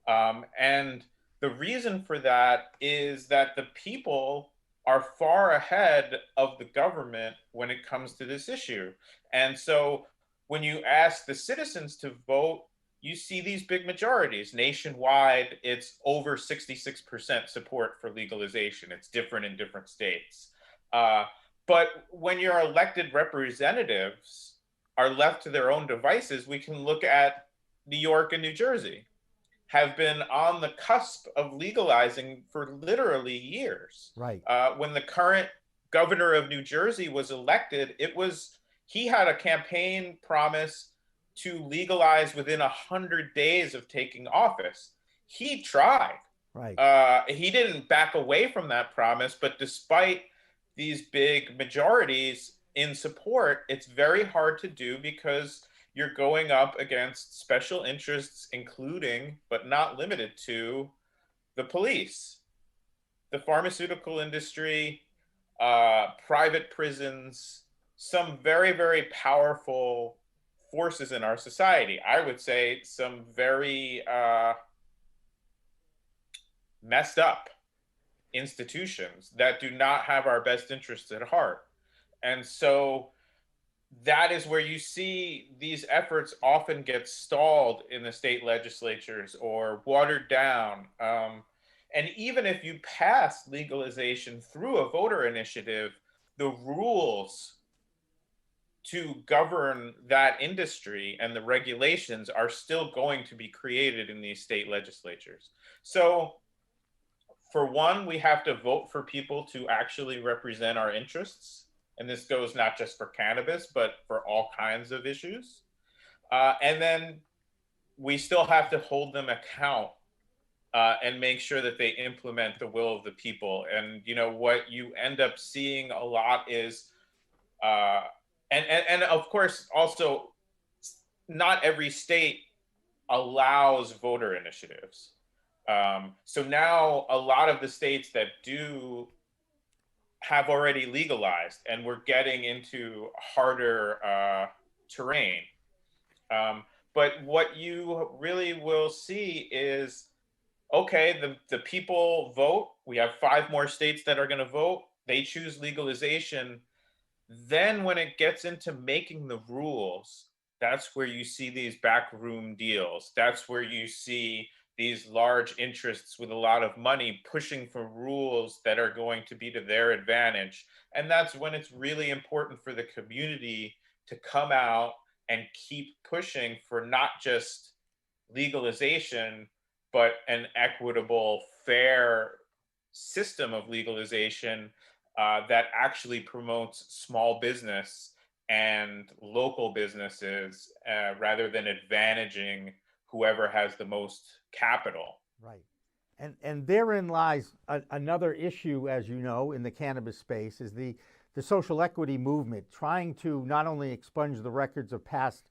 And the reason for that is that the people are far ahead of the government when it comes to this issue. And so when you ask the citizens to vote, you see these big majorities. Nationwide, it's over 66% support for legalization. It's different in different states. But when your elected representatives are left to their own devices, we can look at New York and New Jersey, have been on the cusp of legalizing for literally years. Right. When the current governor of New Jersey was elected, he had a campaign promise to legalize within 100 days of taking office. He tried. Right. He didn't back away from that promise, but despite these big majorities in support, it's very hard to do because you're going up against special interests, including, but not limited to, the police, the pharmaceutical industry, private prisons, some very, very powerful forces in our society. I would say some very messed up institutions that do not have our best interests at heart. And so that is where you see these efforts often get stalled in the state legislatures or watered down. And even if you pass legalization through a voter initiative, the rules to govern that industry and the regulations are still going to be created in these state legislatures. So for one, we have to vote for people to actually represent our interests. And this goes not just for cannabis, but for all kinds of issues. And then we still have to hold them account and make sure that they implement the will of the people. And what you end up seeing a lot is, and of course, also, not every state allows voter initiatives. So now a lot of the states that do have already legalized, and we're getting into harder terrain. But what you really will see is, okay, the people vote. We have 5 more states that are going to vote. They choose legalization. Then when it gets into making the rules, that's where you see these backroom deals. That's where you see these large interests with a lot of money pushing for rules that are going to be to their advantage. And that's when it's really important for the community to come out and keep pushing for not just legalization, but an equitable, fair system of legalization that actually promotes small business and local businesses rather than advantaging whoever has the most capital. Right. And therein lies another issue, as you know, in the cannabis space, is the social equity movement, trying to not only expunge the records of past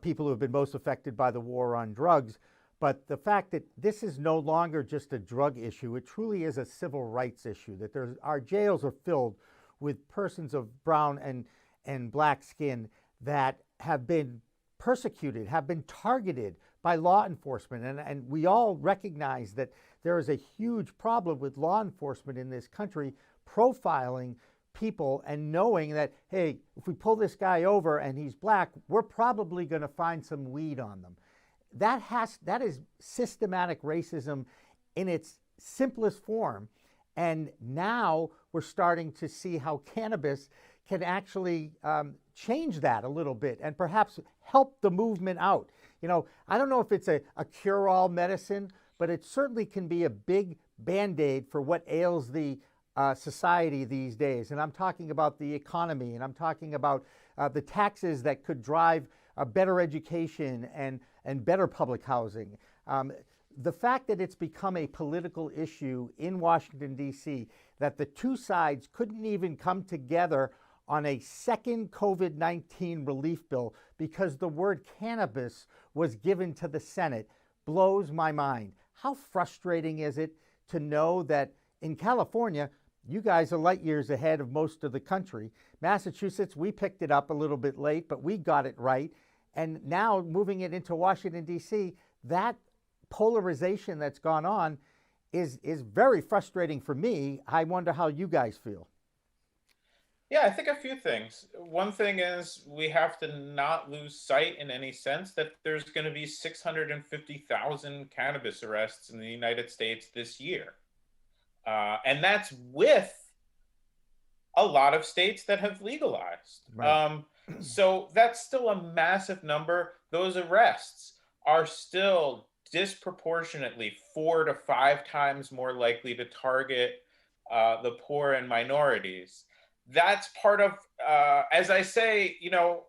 people who have been most affected by the war on drugs, but the fact that this is no longer just a drug issue. It truly is a civil rights issue, that our jails are filled with persons of brown and black skin that have been persecuted, have been targeted by law enforcement. And we all recognize that there is a huge problem with law enforcement in this country profiling people and knowing that, hey, if we pull this guy over and he's black, we're probably going to find some weed on them. That is systematic racism in its simplest form. And now we're starting to see how cannabis can actually change that a little bit and perhaps help the movement out. You know, I don't know if it's a cure-all medicine, but it certainly can be a big Band-Aid for what ails the society these days. And I'm talking about the economy, and I'm talking about the taxes that could drive a better education and better public housing. The fact that it's become a political issue in Washington, D.C., that the two sides couldn't even come together on a second COVID-19 relief bill because the word cannabis was given to the Senate blows my mind. How frustrating is it to know that in California, you guys are light years ahead of most of the country. Massachusetts, we picked it up a little bit late, but we got it right. And now moving it into Washington, D.C., that polarization that's gone on is very frustrating for me. I wonder how you guys feel. Yeah, I think a few things. One thing is we have to not lose sight in any sense that there's going to be 650,000 cannabis arrests in the United States this year. And that's with a lot of states that have legalized. Right. So that's still a massive number. Those arrests are still disproportionately 4 to 5 times more likely to target the poor and minorities. That's part of, as I say, you know,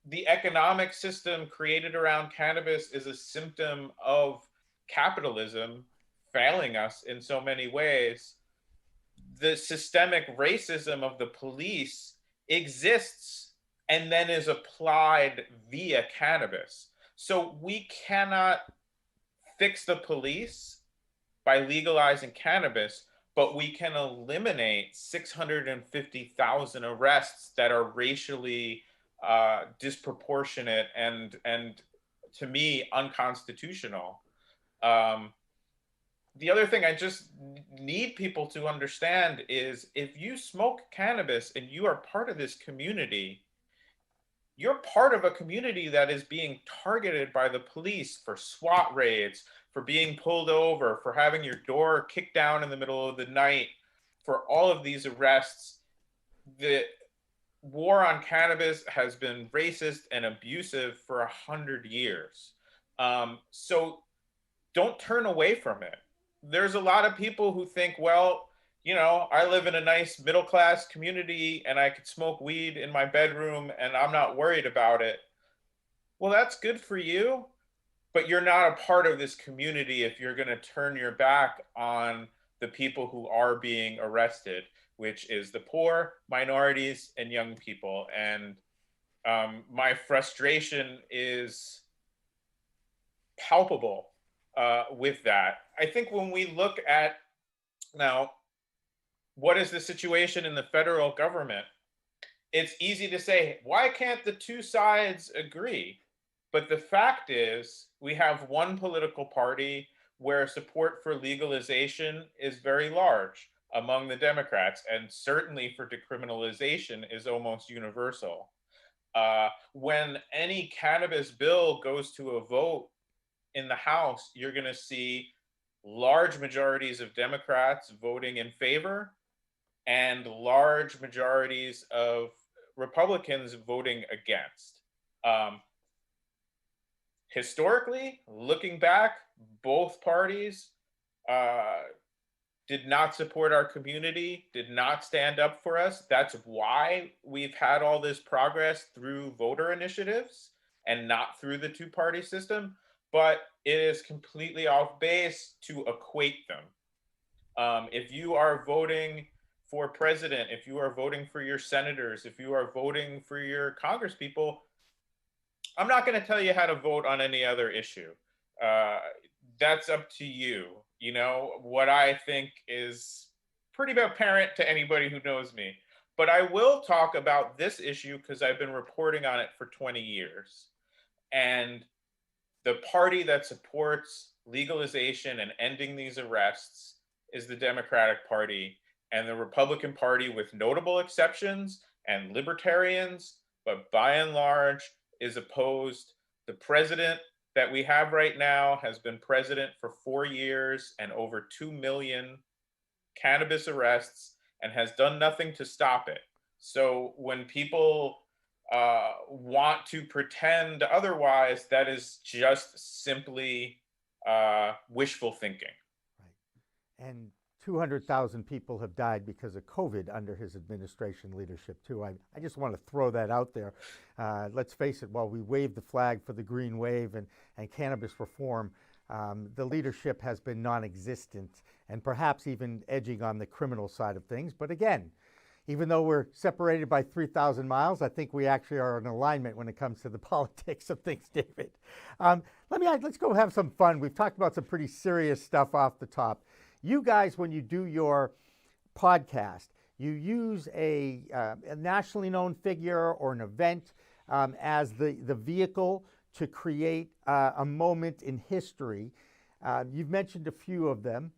the economic system created around cannabis is a symptom of capitalism failing us in so many ways. The systemic racism of the police exists and then is applied via cannabis. So we cannot fix the police by legalizing cannabis, but we can eliminate 650,000 arrests that are racially disproportionate and to me, unconstitutional. The other thing I just need people to understand is if you smoke cannabis and you are part of this community, you're part of a community that is being targeted by the police for SWAT raids, for being pulled over, for having your door kicked down in the middle of the night, for all of these arrests. The war on cannabis has been racist and abusive for 100 years. So don't turn away from it. There's a lot of people who think, well, you know, I live in a nice middle-class community and I could smoke weed in my bedroom and I'm not worried about it. Well, that's good for you, but you're not a part of this community if you're going to turn your back on the people who are being arrested, which is the poor, minorities, and young people. And my frustration is palpable with that. I think when we look at now, what is the situation in the federal government? It's easy to say, why can't the two sides agree? But the fact is, we have one political party where support for legalization is very large among the Democrats, and certainly for decriminalization is almost universal. When any cannabis bill goes to a vote in the House, you're going to see large majorities of Democrats voting in favor and large majorities of Republicans voting against. Historically, looking back, both parties did not support our community, did not stand up for us. That's why we've had all this progress through voter initiatives and not through the two-party system. But it is completely off base to equate them. If you are voting for president, if you are voting for your senators, if you are voting for your congresspeople, I'm not going to tell you how to vote on any other issue. That's up to you. You know, what I think is pretty apparent to anybody who knows me. But I will talk about this issue because I've been reporting on it for 20 years. And the party that supports legalization and ending these arrests is the Democratic Party, and the Republican Party, with notable exceptions and libertarians, but by and large is opposed. The president that we have right now has been president for 4 years and over 2 million cannabis arrests and has done nothing to stop it. So when people want to pretend otherwise, that is just simply wishful thinking. Right. And 200,000 people have died because of COVID under his administration leadership, too. I just want to throw that out there. Let's face it, while we wave the flag for the green wave and cannabis reform, the leadership has been non-existent and perhaps even edging on the criminal side of things. But again, even though we're separated by 3,000 miles, I think we actually are in alignment when it comes to the politics of things, David. Let's go have some fun. We've talked about some pretty serious stuff off the top. You guys, when you do your podcast, you use a nationally known figure or an event as the vehicle to create a moment in history. You've mentioned a few of them.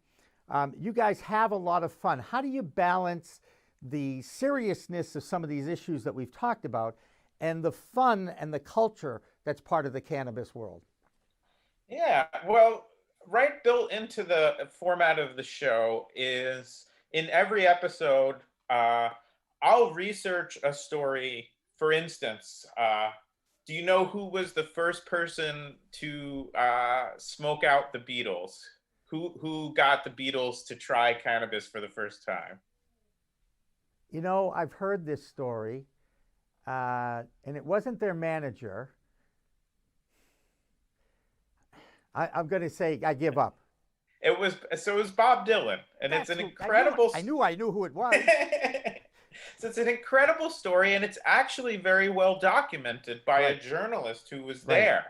You guys have a lot of fun. How do you balance the seriousness of some of these issues that we've talked about and the fun and the culture that's part of the cannabis world? Yeah, well, right built into the format of the show is in every episode, I'll research a story. For instance, do you know who was the first person to smoke out the Beatles? Who got the Beatles to try cannabis for the first time? You know, I've heard this story, and it wasn't their manager. I'm going to say I give up. It was Bob Dylan, and it's an incredible. I knew who it was. So it's an incredible story, and it's actually very well documented by a journalist who was there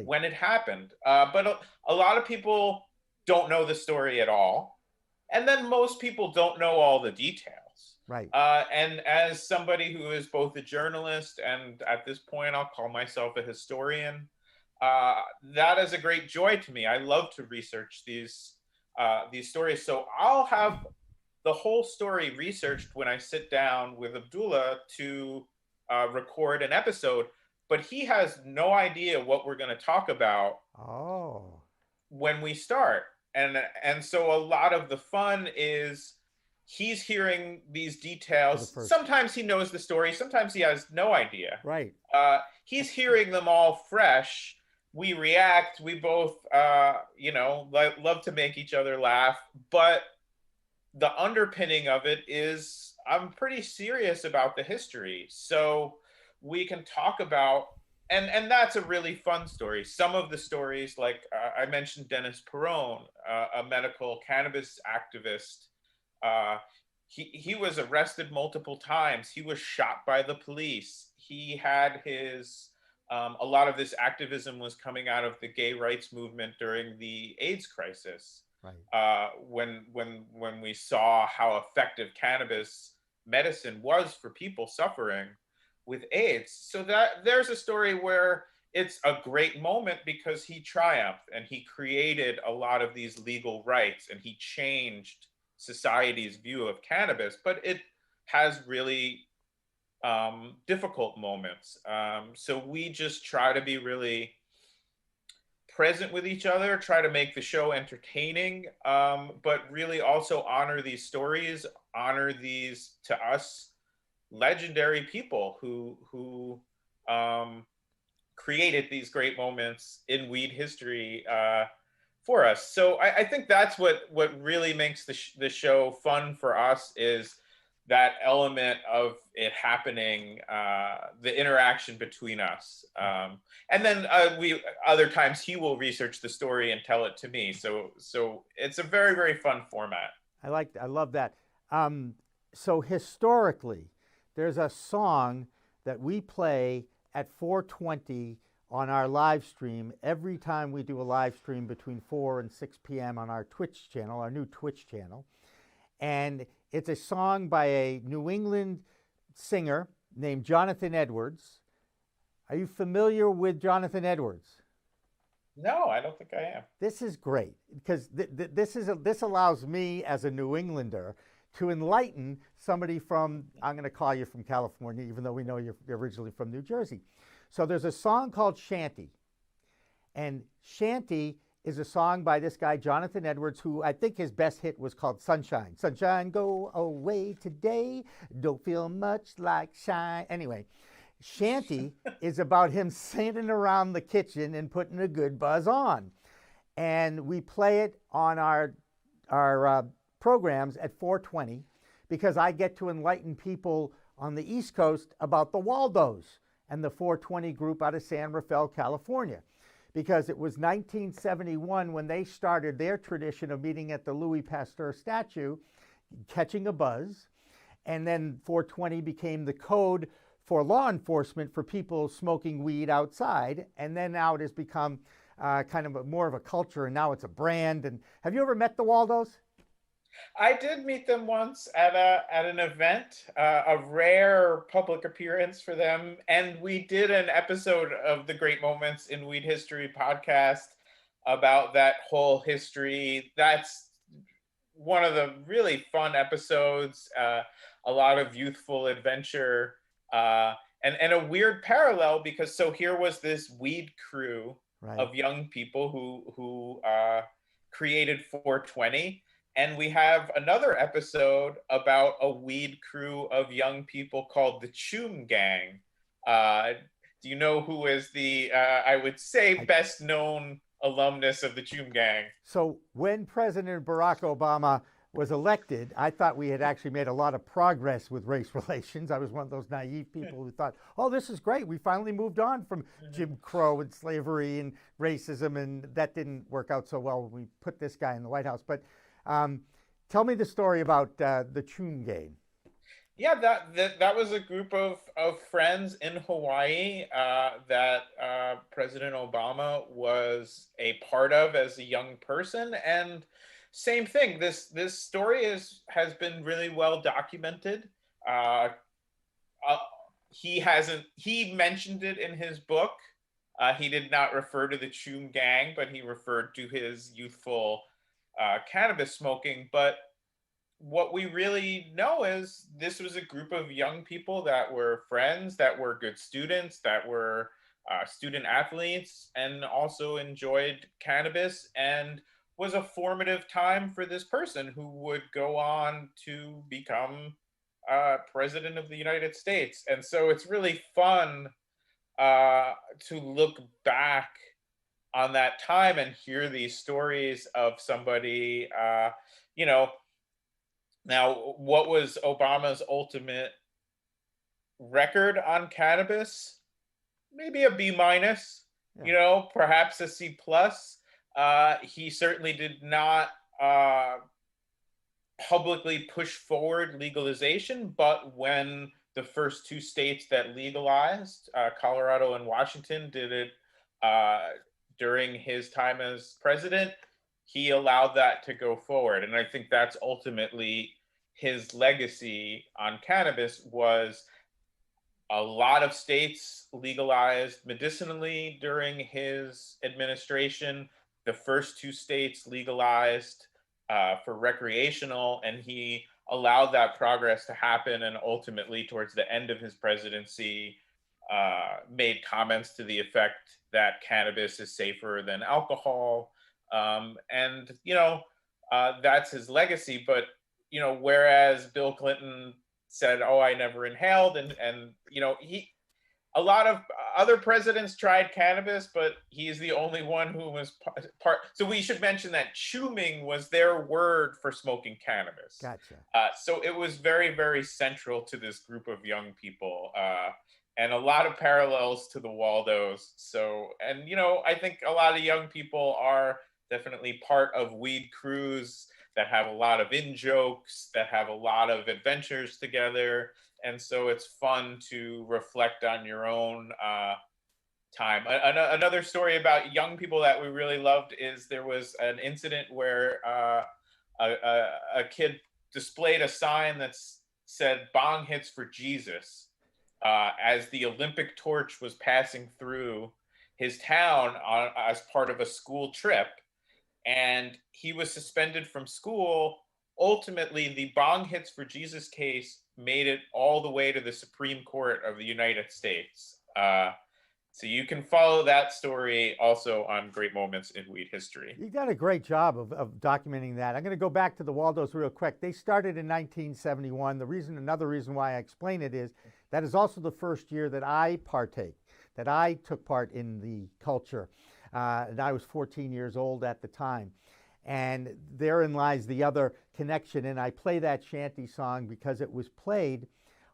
when it happened. But a lot of people don't know the story at all, and then most people don't know all the details. Right. And as somebody who is both a journalist and at this point I'll call myself a historian, that is a great joy to me. I love to research these stories. So I'll have the whole story researched when I sit down with Abdullah to record an episode, but he has no idea what we're going to talk about when we start. And so a lot of the fun is he's hearing these details. Sometimes he knows the story. Sometimes he has no idea. Right. He's hearing them all fresh. We react. We both, love to make each other laugh. But the underpinning of it is I'm pretty serious about the history. So we can talk about, and that's a really fun story. Some of the stories, like I mentioned Dennis Perrone, a medical cannabis activist. He was arrested multiple times. He was shot by the police. He had his, a lot of this activism was coming out of the gay rights movement during the AIDS crisis. Right. When we saw how effective cannabis medicine was for people suffering with AIDS. So that there's a story where it's a great moment because he triumphed and he created a lot of these legal rights and he changed society's view of cannabis, but it has really difficult moments. So we just try to be really present with each other, try to make the show entertaining, but really also honor these stories, honor these, to us, legendary people who created these great moments in weed history for us. So I think that's what really makes the show fun for us, is that element of it happening, the interaction between us. And then other times he will research the story and tell it to me. So it's a very, very fun format. I love that. So historically, there's a song that we play at 4:20 on our live stream every time we do a live stream between 4 and 6 p.m. on our Twitch channel, our new Twitch channel. And it's a song by a New England singer named Jonathan Edwards. Are you familiar with Jonathan Edwards? No, I don't think I am. This is great because this allows me as a New Englander to enlighten somebody from, I'm going to call you from California, even though we know you're originally from New Jersey. So there's a song called Shanty. And Shanty is a song by this guy, Jonathan Edwards, who I think his best hit was called Sunshine. Sunshine, go away today. Don't feel much like shine. Anyway, Shanty is about him sitting around the kitchen and putting a good buzz on. And we play it on our programs at 4:20 because I get to enlighten people on the East Coast about the Waldos and the 420 group out of San Rafael, California. Because it was 1971 when they started their tradition of meeting at the Louis Pasteur statue, catching a buzz. And then 420 became the code for law enforcement for people smoking weed outside. And then now it has become kind of more of a culture, and now it's a brand. And have you ever met the Waldos? I did meet them once at an event, a rare public appearance for them, and we did an episode of the Great Moments in Weed History podcast about that whole history. That's one of the really fun episodes, a lot of youthful adventure, and a weird parallel because so here was this weed crew of young people who created 420. And we have another episode about a weed crew of young people called the Choom Gang. Do you know who is the, I would say, best known alumnus of the Choom Gang? So when President Barack Obama was elected, I thought we had actually made a lot of progress with race relations. I was one of those naive people who thought, oh, this is great. We finally moved on from Jim Crow and slavery and racism, and that didn't work out so well when we put this guy in the White House. But tell me the story about the Choom Gang. Yeah, that was a group of friends in Hawaii that President Obama was a part of as a young person. And same thing, this story has been really well documented. He mentioned it in his book. He did not refer to the Choom Gang, but he referred to his youthful cannabis smoking. But what we really know is this was a group of young people that were friends, that were good students, that were student athletes, and also enjoyed cannabis, and was a formative time for this person who would go on to become president of the United States. And so it's really fun to look back on that time and hear these stories of somebody, now, what was Obama's ultimate record on cannabis? Maybe a B-, perhaps a C+. He certainly did not publicly push forward legalization, but when the first two states that legalized, Colorado and Washington, did it during his time as president, he allowed that to go forward. And I think that's ultimately his legacy on cannabis. Was a lot of states legalized medicinally during his administration. The first two states legalized for recreational, and he allowed that progress to happen, and ultimately towards the end of his presidency made comments to the effect that cannabis is safer than alcohol. And, that's his legacy. But, whereas Bill Clinton said, "Oh, I never inhaled," and a lot of other presidents tried cannabis, but he's the only one who was part. So we should mention that chuming was their word for smoking cannabis. Gotcha. So it was very, very central to this group of young people, and a lot of parallels to the Waldos. So, and I think a lot of young people are definitely part of weed crews that have a lot of in-jokes, that have a lot of adventures together. And so it's fun to reflect on your own time. Another story about young people that we really loved is there was an incident where a kid displayed a sign that said "Bong hits for Jesus" as the Olympic torch was passing through his town as part of a school trip. And he was suspended from school. Ultimately, the Bong Hits for Jesus case made it all the way to the Supreme Court of the United States. So you can follow that story also on Great Moments in Weed History. You got a great job of documenting that. I'm going to go back to the Waldos real quick. They started in 1971. Another reason why I explain it is that is also the first year that I took part in the culture. And I was 14 years old at the time. And therein lies the other connection. And I play that Shanty song because it was played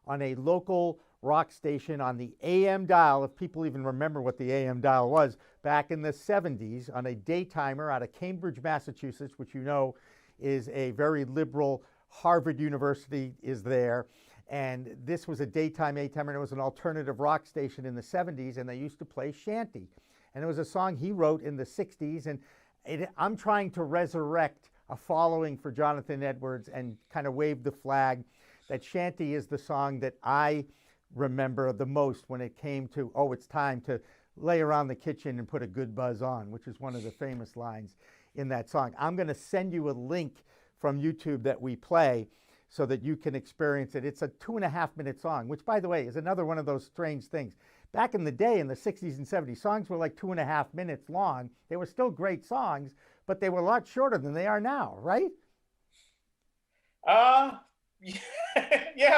on a local rock station on the AM dial, if people even remember what the AM dial was, back in the 70s, on a daytimer out of Cambridge, Massachusetts, which is a very liberal. Harvard University is there. And this was a daytime A-timer, and it was an alternative rock station in the 70s, and they used to play Shanty. And it was a song he wrote in the 60s, and I'm trying to resurrect a following for Jonathan Edwards and kind of wave the flag that Shanty is the song that I remember the most when it came to, it's time to lay around the kitchen and put a good buzz on, which is one of the famous lines in that song. I'm going to send you a link from YouTube that we play so that you can experience it. It's a 2.5-minute song, which, by the way, is another one of those strange things. Back in the day, in the 60s and 70s, songs were like 2.5 minutes long. They were still great songs, but they were a lot shorter than they are now, right? Yeah,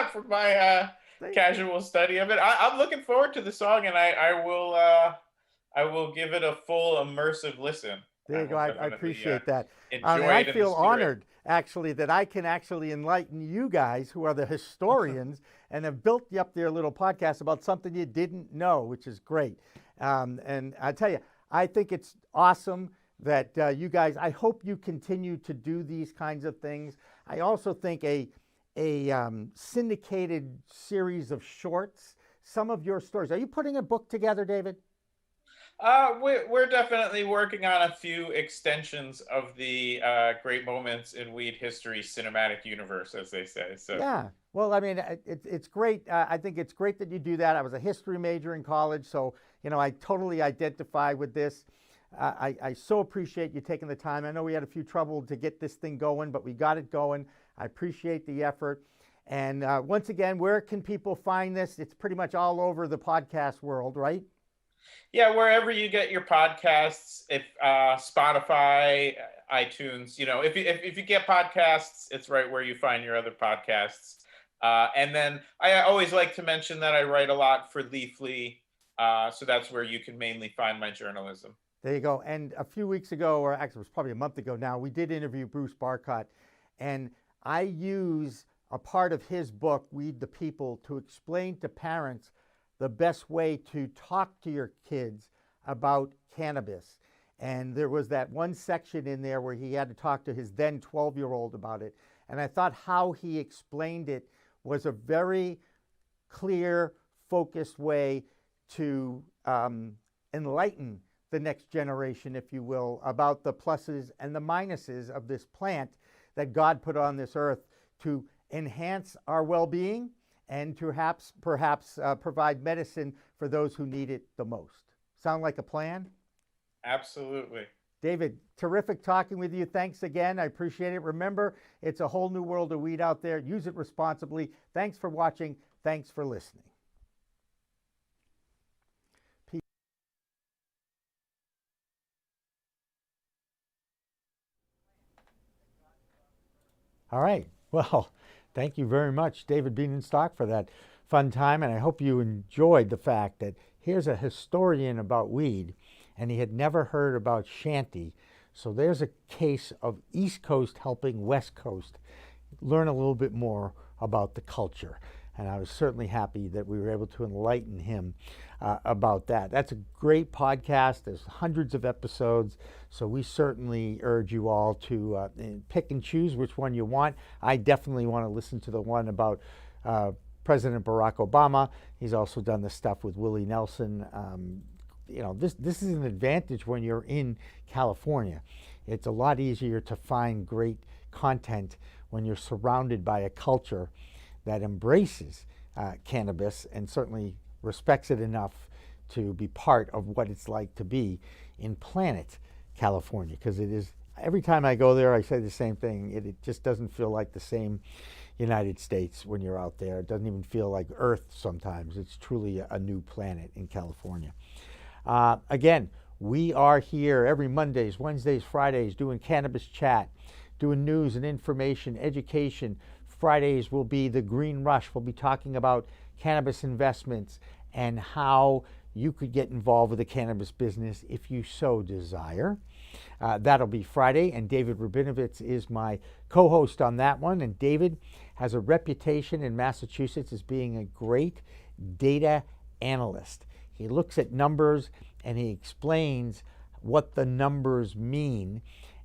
for my casual study of it. I'm looking forward to the song, and I will give it a full immersive listen. There you go. I appreciate that. And I feel honored, actually, that I can actually enlighten you guys, who are the historians, and have built up their little podcast about something you didn't know, which is great. And I tell you, I think it's awesome that you guys, I hope you continue to do these kinds of things. I also think a syndicated series of shorts, some of your stories. Are you putting a book together, David? We're definitely working on a few extensions of the Great Moments in Weed History cinematic universe, as they say. So yeah, well, I mean, it's great. I think it's great that you do that. I was a history major in college, so I totally identify with this. I so appreciate you taking the time. I know we had a few trouble to get this thing going, but we got it going. I appreciate the effort. And once again, where can people find this? It's pretty much all over the podcast world, right? Yeah, wherever you get your podcasts, if Spotify, iTunes, if you get podcasts, it's right where you find your other podcasts. And then I always like to mention that I write a lot for Leafly, so that's where you can mainly find my journalism. There you go. And a few weeks ago, or actually it was probably a month ago now, we did interview Bruce Barcott, and I use a part of his book, Weed the People, to explain to parents the best way to talk to your kids about cannabis. And there was that one section in there where he had to talk to his then 12-year-old about it. And I thought how he explained it was a very clear, focused way to enlighten the next generation, if you will, about the pluses and the minuses of this plant that God put on this earth to enhance our well-being and to perhaps provide medicine for those who need it the most. Sound like a plan? Absolutely. David, terrific talking with you. Thanks again. I appreciate it. Remember, it's a whole new world of weed out there. Use it responsibly. Thanks for watching. Thanks for listening. All right. Well, thank you very much, David Bieninstock, for that fun time. And I hope you enjoyed the fact that here's a historian about weed, and he had never heard about Shanty. So there's a case of East Coast helping West Coast learn a little bit more about the culture. And I was certainly happy that we were able to enlighten him about that. That's a great podcast. There's hundreds of episodes. So we certainly urge you all to pick and choose which one you want. I definitely want to listen to the one about President Barack Obama. He's also done the stuff with Willie Nelson. You know, this is an advantage when you're in California. It's a lot easier to find great content when you're surrounded by a culture that embraces cannabis and certainly respects it enough to be part of what it's like to be in Planet California. Because it is, every time I go there, I say the same thing. It just doesn't feel like the same United States when you're out there. It doesn't even feel like Earth sometimes. It's truly a new planet in California. Again, we are here every Mondays, Wednesdays, Fridays doing Cannabis Chat, doing news and information, education. Fridays will be the Green Rush. We'll be talking about cannabis investments and how you could get involved with the cannabis business if you so desire. That'll be Friday, and David Bieninstock is my co-host on that one. And David has a reputation in Massachusetts as being a great data analyst. He looks at numbers and he explains what the numbers mean.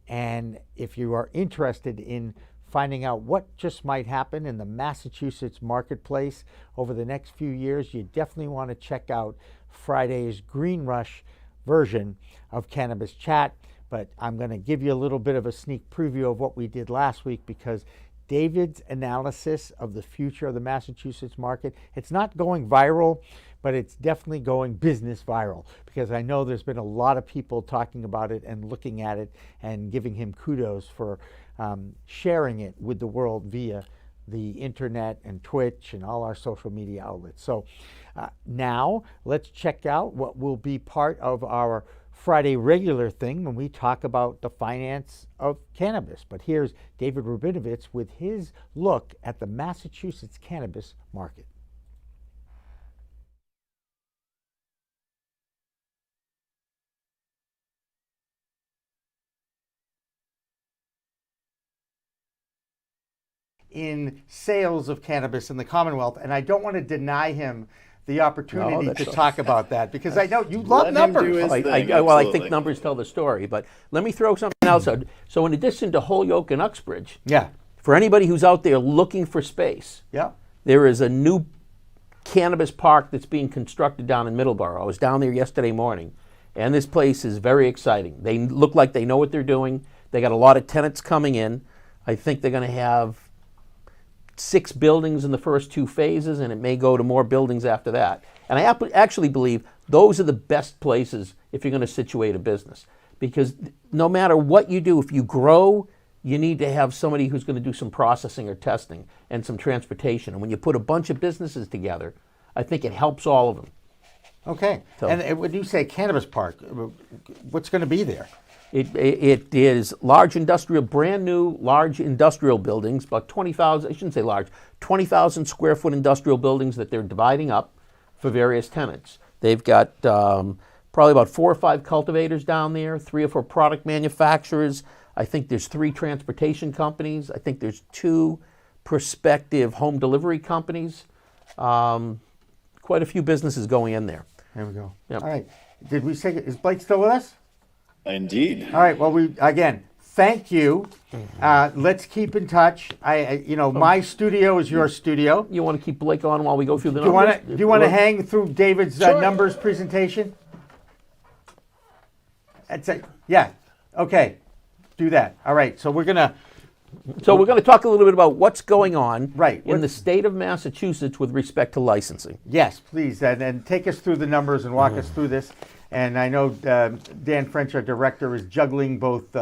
And if you are interested in finding out what just might happen in the Massachusetts marketplace over the next few years, you definitely want to check out Friday's Green Rush version of Cannabis Chat. But I'm going to give you a little bit of a sneak preview of what we did last week, because David's analysis of the future of the Massachusetts market, it's not going viral, but it's definitely going business viral, because I know there's been a lot of people talking about it and looking at it and giving him kudos for sharing it with the world via the internet and Twitch and all our social media outlets. So now let's check out what will be part of our Friday regular thing when we talk about the finance of cannabis. But here's David Bieninstock with his look at the Massachusetts cannabis market. In sales of cannabis in the Commonwealth, and I don't want to deny him the opportunity to talk about that, because I know you love numbers. I think numbers tell the story, but let me throw something else out. So in addition to Holyoke and Uxbridge, for anybody who's out there looking for space, there is a new Cannabis Park that's being constructed down in Middleborough. I was down there yesterday morning, and this place is very exciting. They look like they know what they're doing. They got a lot of tenants coming in. I think they're going to have 6 buildings in the first 2 phases, and it may go to more buildings after that. And I actually believe those are the best places if you're going to situate a business, because no matter what you do, if you grow, you need to have somebody who's going to do some processing or testing and some transportation. And when you put a bunch of businesses together, I think it helps all of them. Okay. So, and when you say Cannabis Park, what's going to be there? It is large industrial, brand new large industrial buildings, about 20,000, I shouldn't say large, 20,000 square foot industrial buildings that they're dividing up for various tenants. They've got probably about 4 or 5 cultivators down there, 3 or 4 product manufacturers. I think there's 3 transportation companies. I think there's 2 prospective home delivery companies. Quite a few businesses going in there. There we go. Yep. All right. Did we say, is Blake still with us? Indeed. All right. Well, again, thank you. Let's keep in touch. My studio is your studio. You want to keep Blake on while we go through the numbers? Do you want to hang through David's numbers presentation? That's it. Yeah. Okay. Do that. All right. So we're gonna talk a little bit about what's going on in the state of Massachusetts with respect to licensing. Yes, please, and take us through the numbers and walk us through this. And I know Dan French, our director, is juggling both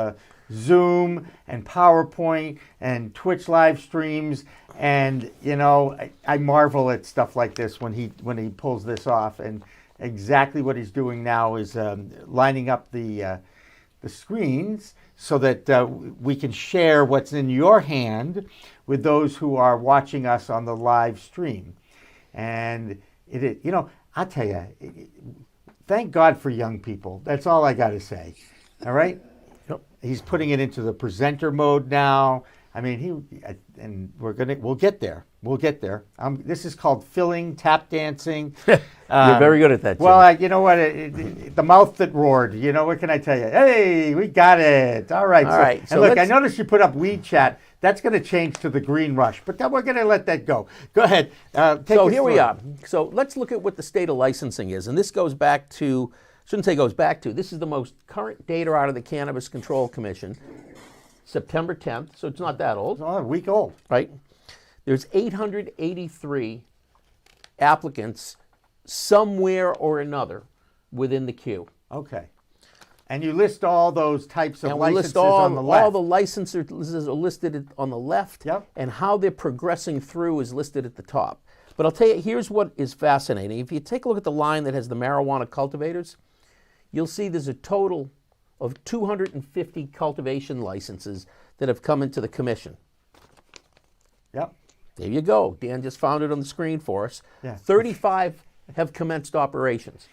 Zoom and PowerPoint and Twitch live streams. And, you know, I marvel at stuff like this when he pulls this off. And exactly what he's doing now is lining up the screens so that we can share what's in your hand with those who are watching us on the live stream. And it, you know, I'll tell you, thank God for young people. That's all I got to say. All right? Yep. He's putting it into the presenter mode now. I mean, we'll get there. We'll get there. This is called filling, tap dancing. You're very good at that, Jim. Well, you know what? The mouth that roared. You know, what can I tell you? Hey, we got it. All right. All right. And look, I noticed you put up Weed Chat. That's going to change to the Green Rush, but then we're going to let that go. Go ahead. So here we are. So let's look at what the state of licensing is. And this goes back to, shouldn't say goes back to, this is the most current data out of the Cannabis Control Commission, September 10th, so it's not that old. It's a week old. Right? There's 883 applicants somewhere or another within the queue. Okay. And you list all those types of and licenses we list on the left. all the licenses are listed on the left, Yep. and how they're progressing through is listed at the top. But I'll tell you, here's what is fascinating. If you take a look at the line that has the marijuana cultivators, you'll see there's a total of 250 cultivation licenses that have come into the commission. Yep. There you go. Dan just found it on the screen for us. Yeah. 35 have commenced operations.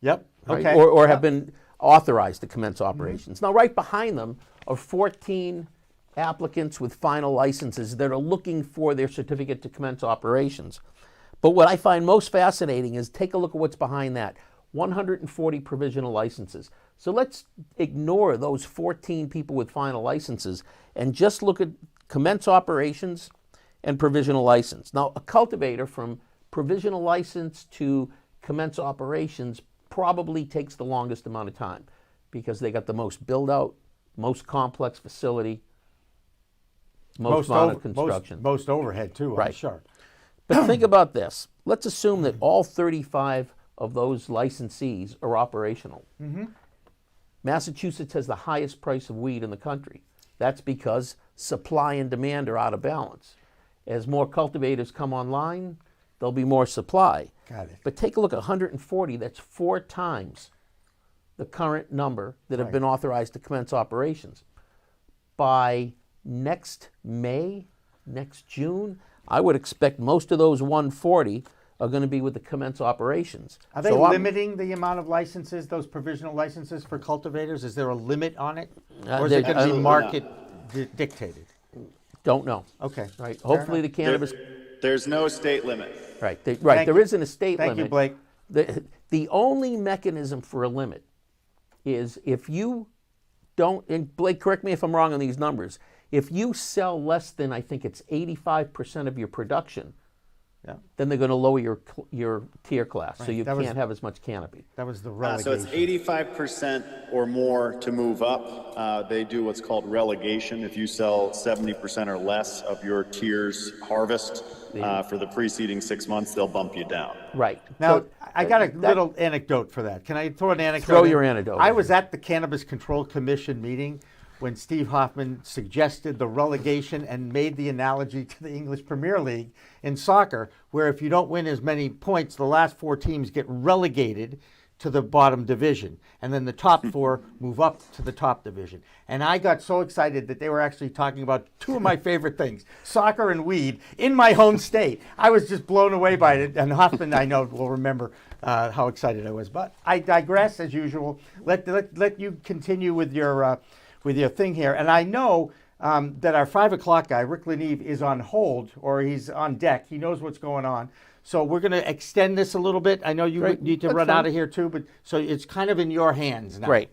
Yep. Right? Okay. Or have been authorized to commence operations. Mm-hmm. Now, right behind them are 14 applicants with final licenses that are looking for their certificate to commence operations. But what I find most fascinating is take a look at what's behind that. 140 provisional licenses. So let's ignore those 14 people with final licenses and just look at commence operations and provisional license. Now, a cultivator from provisional license to commence operations probably takes the longest amount of time because they got the most build out, most complex facility, most amount of construction. Most overhead too, right. I'm sure. But think about this. Let's assume that all 35 of those licensees are operational. Mm-hmm. Massachusetts has the highest price of weed in the country. That's because supply and demand are out of balance. As more cultivators come online, there'll be more supply. Got it. But take a look at 140, that's 4 times the current number that have been authorized to commence operations. By next May, next June, I would expect most of those 140 are going to be with the commence operations. Are they limiting the amount of licenses, those provisional licenses for cultivators? Is there a limit on it? Or is it going to be market dictated? Don't know. Okay. Right. Hopefully the cannabis... There's no state limit. Right. There isn't a state limit. Thank you, Blake. The only mechanism for a limit is if you don't, and Blake, correct me if I'm wrong on these numbers, if you sell less than, I think it's 85% of your production, then they're going to lower your tier class, so you can't have as much canopy. That was the relegation. So it's 85% or more to move up. They do what's called relegation. If you sell 70% or less of your tier's harvest for the preceding 6 months, they'll bump you down. Right. Now, So, I got a little anecdote for that. Can I throw an anecdote? Throw in? your anecdote. I was at the Cannabis Control Commission meeting when Steve Hoffman suggested the relegation and made the analogy to the English Premier League in soccer, where if you don't win as many points, the last 4 teams get relegated to the bottom division, and then the top 4 move up to the top division. And I got so excited that they were actually talking about 2 of my favorite things, soccer and weed, in my home state. I was just blown away by it, and Hoffman, I know, will remember how excited I was. But I digress, as usual. Let you continue with your thing here. And I know that our 5 o'clock guy, Rick Leneve, is on hold, or he's on deck. He knows what's going on. So we're going to extend this a little bit. I know you need to run out of here too, but so it's kind of in your hands now. Great.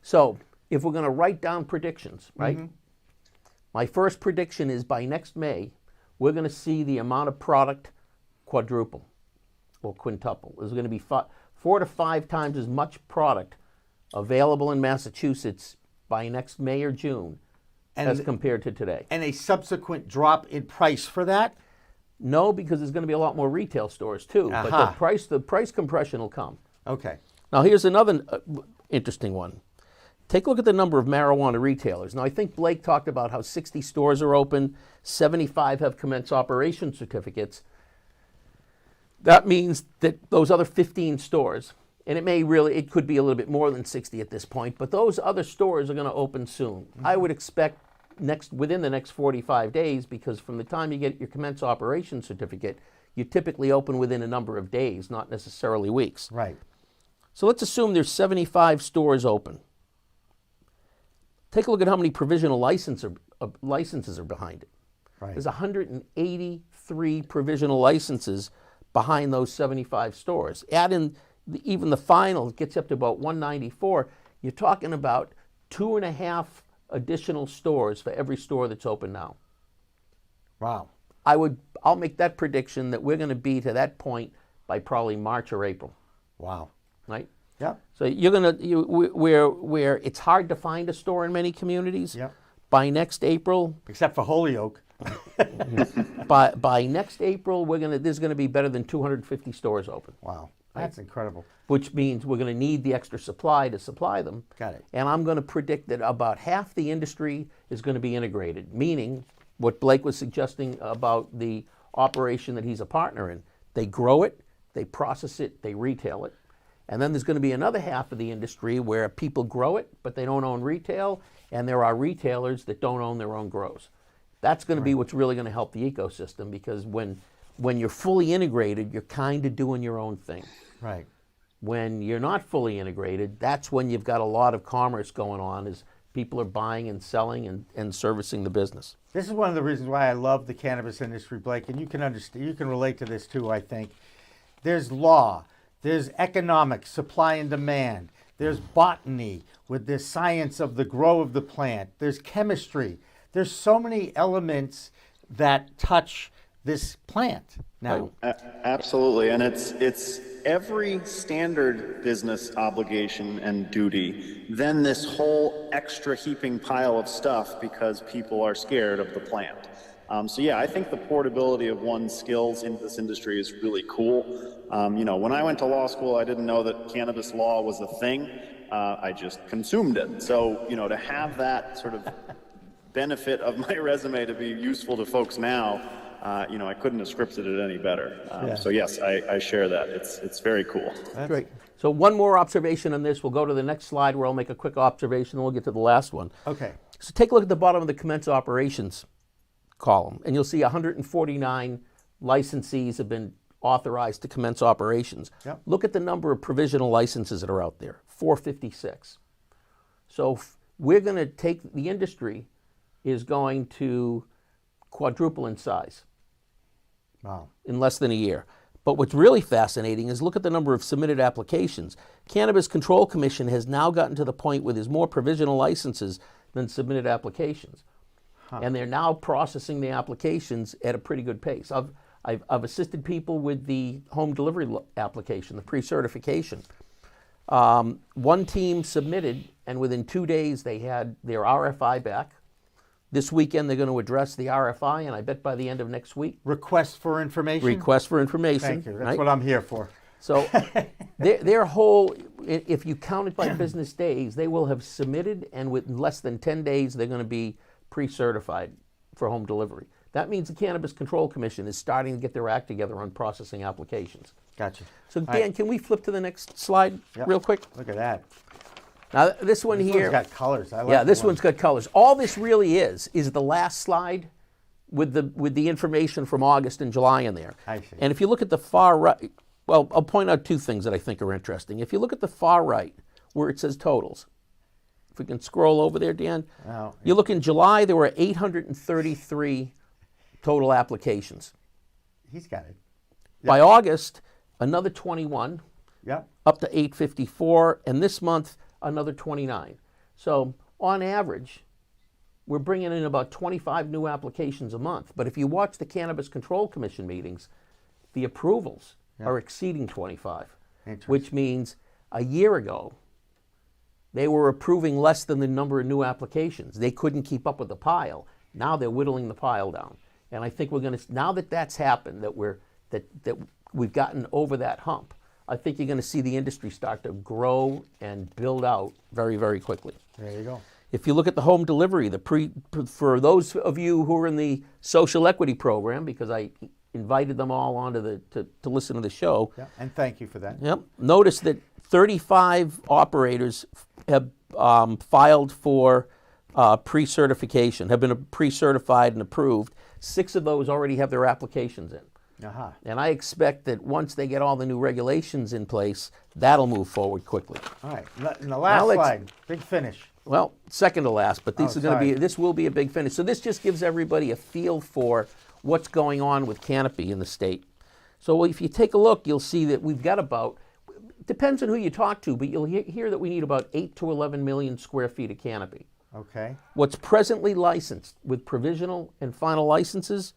So if we're going to write down predictions, right? Mm-hmm. My first prediction is by next May, we're going to see the amount of product quadruple or quintuple. There's going to be 4 to 5 times as much product available in Massachusetts by next May or June as compared to today. And a subsequent drop in price for that? No, because there's going to be a lot more retail stores too. But the price compression will come. Okay. Now, here's another interesting one. Take a look at the number of marijuana retailers. Now, I think Blake talked about how 60 stores are open, 75 have commenced operation certificates. That means that those other 15 stores, and it could be a little bit more than 60 at this point, but those other stores are going to open soon. I would expect within the next 45 days, because from the time you get your commence operation certificate, you typically open within a number of days, not necessarily weeks. Right. So let's assume there's 75 stores open. Take a look at how many provisional licenses are behind it. Right. There's 183 provisional licenses behind those 75 stores. Add in even the final, it gets up to about 194. You're talking about 2.5 additional stores for every store that's open now. Wow. I'll make that prediction that we're going to be to that point by probably March or April. Wow. Right? Yeah. So where it's hard to find a store in many communities. Yeah. By next April, except for Holyoke. by next April, there's going to be better than 250 stores open. Wow. That's incredible. Which means we're going to need the extra supply to supply them. Got it. And I'm going to predict that about half the industry is going to be integrated, meaning what Blake was suggesting about the operation that he's a partner in. They grow it, they process it, they retail it. And then there's going to be another half of the industry where people grow it, but they don't own retail, and there are retailers that don't own their own grows. That's going to be what's really going to help the ecosystem, because when you're fully integrated, you're kind of doing your own thing. Right. When you're not fully integrated, that's when you've got a lot of commerce going on, as people are buying and selling and servicing the business. This is one of the reasons why I love the cannabis industry, Blake, and you can understand, you can relate to this too, I think. There's law, there's economics, supply and demand, there's botany with the science of the grow of the plant, there's chemistry. There's so many elements that touch this plant now. Absolutely, and it's every standard business obligation and duty, then this whole extra heaping pile of stuff because people are scared of the plant. So yeah, I think the portability of one's skills into this industry is really cool. When I went to law school, I didn't know that cannabis law was a thing. I just consumed it. So, to have that sort of benefit of my resume to be useful to folks now, I couldn't have scripted it any better. So yes, I share that. It's very cool. That's great. So one more observation on this. We'll go to the next slide where I'll make a quick observation, and we'll get to the last one. Okay. So take a look at the bottom of the commence operations column, and you'll see 149 licensees have been authorized to commence operations. Yep. Look at the number of provisional licenses that are out there, 456. So we're going to take, the industry is going to quadruple in size. Wow. In less than a year. But what's really fascinating is look at the number of submitted applications. Cannabis Control Commission has now gotten to the point where there's more provisional licenses than submitted applications. And they're now processing the applications at a pretty good pace. I've assisted people with the home delivery application, the pre-certification. One team submitted, and within 2 days they had their RFI back. This weekend they're going to address the RFI, and I bet by the end of next week. Request for information? Request for information. Thank you. That's right? what I'm here for. So their whole, if you count it by business days, they will have submitted, and within less than 10 days they're going to be pre-certified for home delivery. That means the Cannabis Control Commission is starting to get their act together on processing applications. Gotcha. So Dan, can we flip to the next slide real quick? Look at that. Now this one This here. one's got colors. I like this one's got colors. All this really is the last slide with the information from August and July in there. I see. And if you look at the far right, well, I'll point out two things that I think are interesting. If you look at the far right where it says totals, if we can scroll over there, Dan, you look in July, there were 833 total applications. He's got it. Yep. By August, another 21, Yep. up to 854, and this month, another 29. So on average, we're bringing in about 25 new applications a month. But if you watch the Cannabis Control Commission meetings, the approvals are exceeding 25, which means a year ago, they were approving less than the number of new applications. They couldn't keep up with the pile. Now they're whittling the pile down. And I think we're going to, now that that's happened, that we've gotten over that hump, I think you're going to see the industry start to grow and build out very, very quickly. There you go. If you look at the home delivery, for those of you who are in the social equity program, because I invited them all onto to listen to the show. Yeah, and thank you for that. Yep. Notice that 35 operators have filed for pre-certification, have been pre-certified and approved. 6 of those already have their applications in. Uh-huh. And I expect that once they get all the new regulations in place, that'll move forward quickly. All right. And the last slide, big finish. Well, second to last, but this will be a big finish. So this just gives everybody a feel for what's going on with canopy in the state. So if you take a look, you'll see that we've got about, depends on who you talk to, but you'll hear that we need about 8 to 11 million square feet of canopy. Okay. What's presently licensed with provisional and final licenses,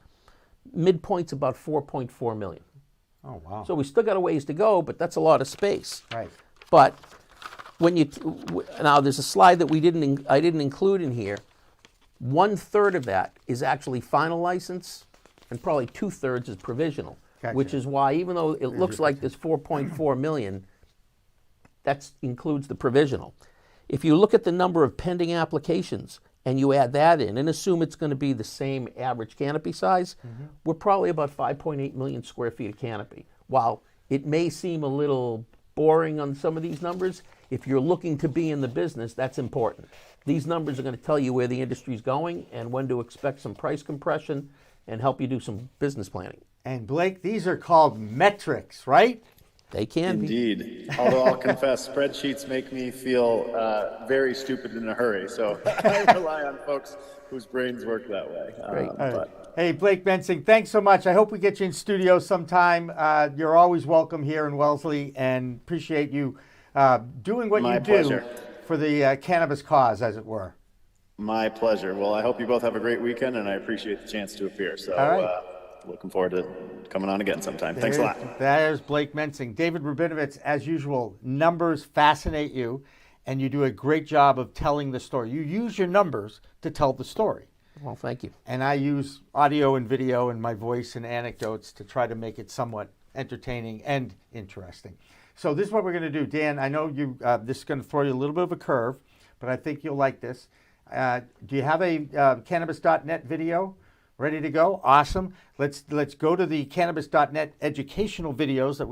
midpoint's about 4.4 million. Oh, wow. So we still got a ways to go, but that's a lot of space. Right. But when now there's a slide that I didn't include in here. 1/3 of that is actually final license, and probably 2/3 is provisional. Gotcha. Which is why, even though it looks like there's 4.4 million, that includes the provisional. If you look at the number of pending applications and you add that in and assume it's going to be the same average canopy size, we're probably about 5.8 million square feet of canopy. While it may seem a little boring on some of these numbers, if you're looking to be in the business, that's important. These numbers are going to tell you where the industry's going and when to expect some price compression and help you do some business planning. And Blake, these are called metrics, right? They can Indeed. be. Although I'll confess, spreadsheets make me feel very stupid in a hurry. So I rely on folks whose brains work that way. Great. Hey, Blake Bensing, thanks so much. I hope we get you in studio sometime. You're always welcome here in Wellesley, and appreciate you doing what you do for the cannabis cause, as it were. My pleasure. Well, I hope you both have a great weekend, and I appreciate the chance to appear. So all right. Looking forward to coming on again sometime. Thanks a lot. There's Blake Bensing. David Rabinovitz, as usual, numbers fascinate you, and you do a great job of telling the story. You use your numbers to tell the story. Well, thank you. And I use audio and video and my voice and anecdotes to try to make it somewhat entertaining and interesting. So this is what we're going to do. Dan, I know this is going to throw you a little bit of a curve, but I think you'll like this. Do you have a cannabis.net video ready to go? Awesome. Let's go to the cannabis.net educational videos that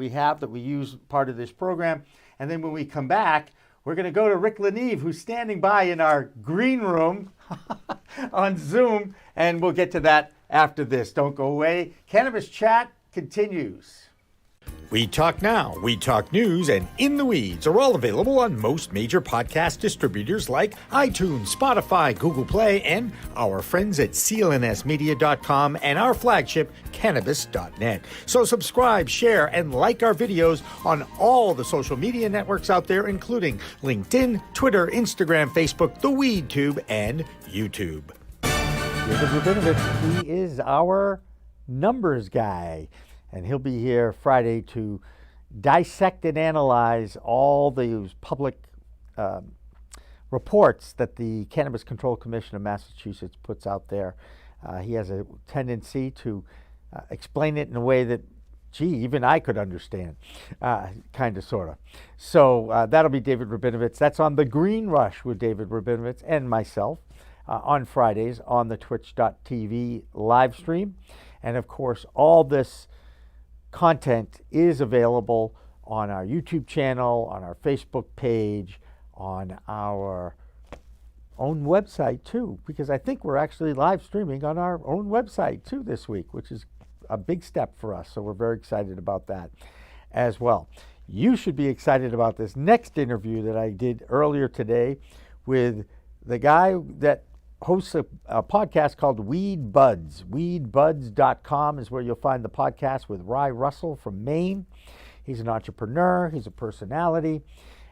we use part of this program. And then when we come back, we're going to go to Rick Leneve, who's standing by in our green room on Zoom, and we'll get to that after this. Don't go away. Cannabis Chat continues. We Talk Now, We Talk News, and In the Weeds are all available on most major podcast distributors like iTunes, Spotify, Google Play, and our friends at clnsmedia.com and our flagship, Cannabis.net. So subscribe, share, and like our videos on all the social media networks out there, including LinkedIn, Twitter, Instagram, Facebook, the WeedTube, and YouTube. David Rabinovitz, he is our numbers guy. And he'll be here Friday to dissect and analyze all those public reports that the Cannabis Control Commission of Massachusetts puts out there. He has a tendency to explain it in a way that, even I could understand, kind of, sort of. So that'll be David Rabinovitz. That's on The Green Rush with David Rabinovitz and myself on Fridays on the twitch.tv live stream. And, of course, all this content is available on our YouTube channel, on our Facebook page, on our own website too, because I think we're actually live streaming on our own website too this week, which is a big step for us. So we're very excited about that as well. You should be excited about this next interview that I did earlier today with the guy that hosts a podcast called Weed Buds. Weedbuds.com is where you'll find the podcast with Russo from Maine. He's an entrepreneur, he's a personality,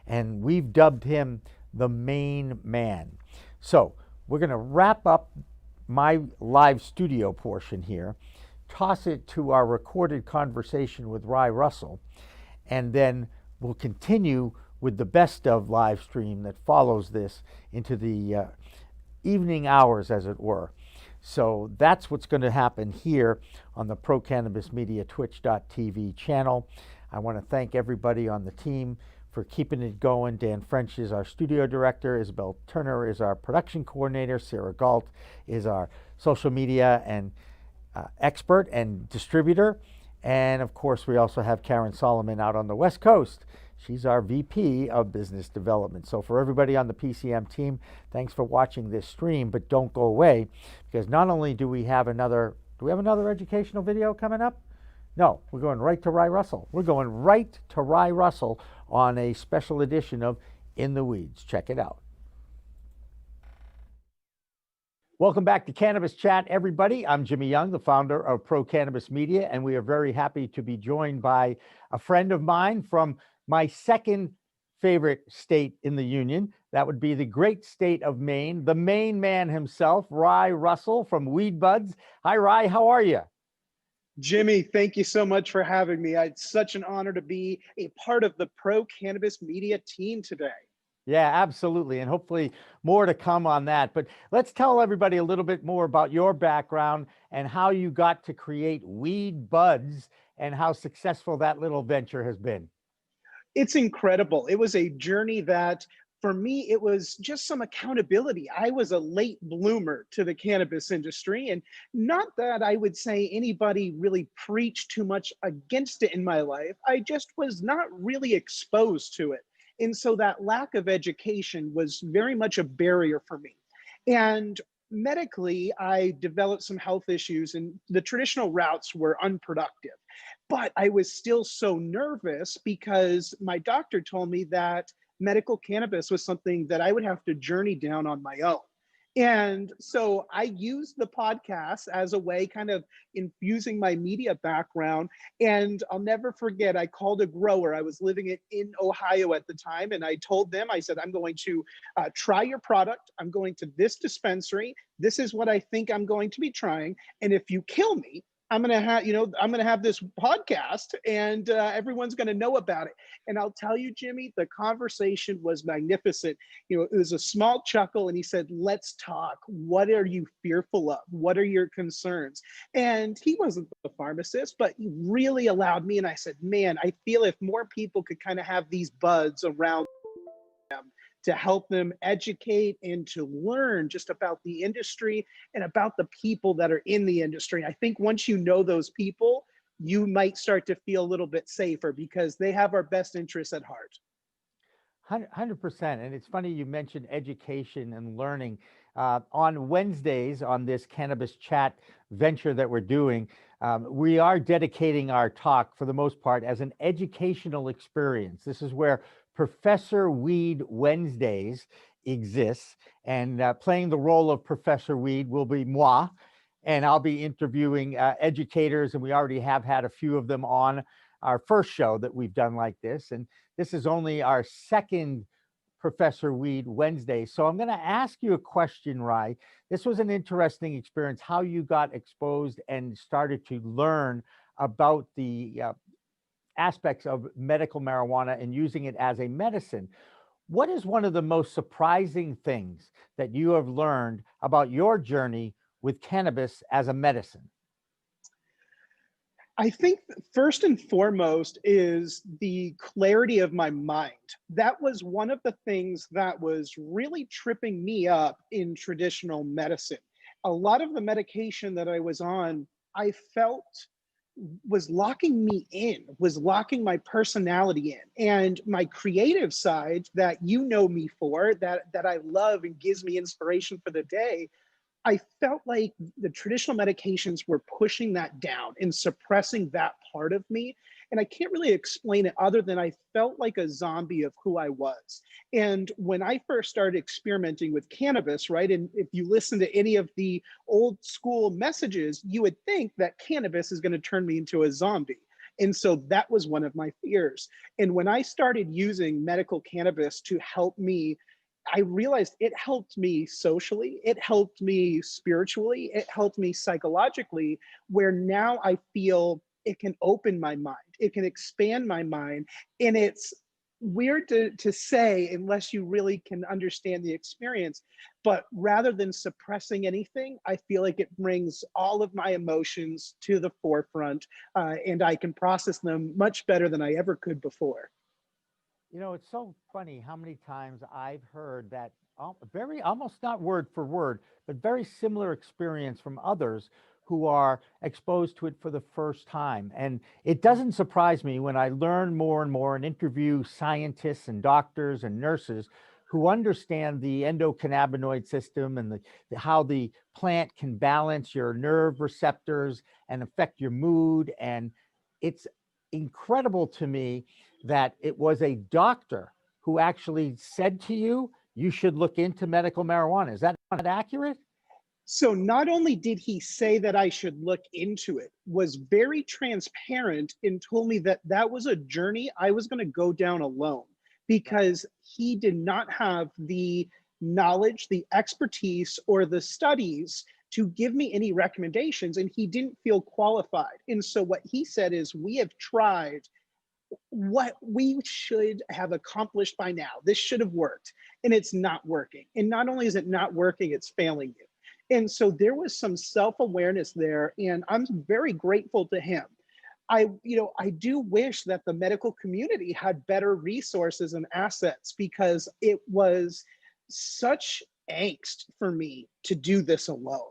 and we've dubbed him the Maine Man. So we're going to wrap up my live studio portion here, toss it to our recorded conversation with Russo, and then we'll continue with the best of live stream that follows this into the evening hours, as it were. So that's what's going to happen here on the Pro Cannabis Media Twitch.tv channel. I want to thank everybody on the team for keeping it going. Dan French is our studio director. Isabel Turner is our production coordinator. Sarah Galt is our social media and expert and distributor. And of course, we also have Karen Solomon out on the West Coast. She's our VP of Business Development. So for everybody on the PCM team, thanks for watching this stream, but don't go away, because not only do we have another educational video coming up? No, we're going right to Rye Russell. We're going right to Rye Russell on a special edition of In the Weeds. Check it out. Welcome back to Cannabis Chat, everybody. I'm Jimmy Young, the founder of Pro Cannabis Media, and we are very happy to be joined by a friend of mine from my second favorite state in the union. That would be the great state of Maine, the Maine man himself, Rye Russell from Weed Buds. Hi, Rye. How are you? Jimmy, thank you so much for having me. It's such an honor to be a part of the Pro Cannabis Media team today. Yeah, absolutely. And hopefully more to come on that. But let's tell everybody a little bit more about your background and how you got to create Weed Buds and how successful that little venture has been. It's incredible. It was a journey that, for me, it was just some accountability. I was a late bloomer to the cannabis industry, and not that I would say anybody really preached too much against it in my life. I just was not really exposed to it. And so that lack of education was very much a barrier for me. And medically, I developed some health issues, and the traditional routes were unproductive. But I was still so nervous because my doctor told me that medical cannabis was something that I would have to journey down on my own. And so I used the podcast as a way, kind of infusing my media background. And I'll never forget, I called a grower. I was living in Ohio at the time. And I told them, I said, I'm going to try your product. I'm going to this dispensary. This is what I think I'm going to be trying. And if you kill me, I'm going to have this podcast, and everyone's going to know about it. And I'll tell you, Jimmy, the conversation was magnificent. It was a small chuckle, and he said, let's talk. What are you fearful of? What are your concerns? And he wasn't the pharmacist, but he really allowed me. And I said, man, I feel if more people could kind of have these buds around them to help them educate and to learn just about the industry and about the people that are in the industry. I think once you know those people, you might start to feel a little bit safer because they have our best interests at heart. 100%. And it's funny you mentioned education and learning. On Wednesdays on this Cannabis Chat venture that we're doing, we are dedicating our talk for the most part as an educational experience. This is where Professor Weed Wednesdays exists, and playing the role of Professor Weed will be moi, and I'll be interviewing educators, and we already have had a few of them on our first show that we've done like this, and this is only our second Professor Weed Wednesday. So I'm going to ask you a question, Rye. This was an interesting experience, how you got exposed and started to learn about the aspects of medical marijuana and using it as a medicine. What is one of the most surprising things that you have learned about your journey with cannabis as a medicine? I think first and foremost is the clarity of my mind. That was one of the things that was really tripping me up in traditional medicine. A lot of the medication that I was on, I felt was locking me in, was locking my personality in, and my creative side that you know me for, that I love and gives me inspiration for the day. I felt like the traditional medications were pushing that down and suppressing that part of me. And I can't really explain it other than I felt like a zombie of who I was. And when I first started experimenting with cannabis, right, and if you listen to any of the old school messages, you would think that cannabis is going to turn me into a zombie. And so that was one of my fears. And when I started using medical cannabis to help me, I realized it helped me socially, it helped me spiritually, it helped me psychologically, where now I feel it can open my mind, it can expand my mind, and it's weird to say unless you really can understand the experience. But rather than suppressing anything, I feel like it brings all of my emotions to the forefront, and I can process them much better than I ever could before. You know, it's so funny how many times I've heard that very almost not word for word, but very similar experience from others who are exposed to it for the first time. And it doesn't surprise me when I learn more and more and interview scientists and doctors and nurses who understand the endocannabinoid system and how the plant can balance your nerve receptors and affect your mood. And it's incredible to me that it was a doctor who actually said to you, you should look into medical marijuana. Is that not accurate? So not only did he say that I should look into it, was very transparent and told me that that was a journey I was going to go down alone, because he did not have the knowledge, the expertise, or the studies to give me any recommendations, and he didn't feel qualified. And so what he said is, we have tried what we should have accomplished by now. This should have worked, and it's not working. And not only is it not working, it's failing you. And so there was some self-awareness there, and I'm very grateful to him. I do wish that the medical community had better resources and assets, because it was such angst for me to do this alone.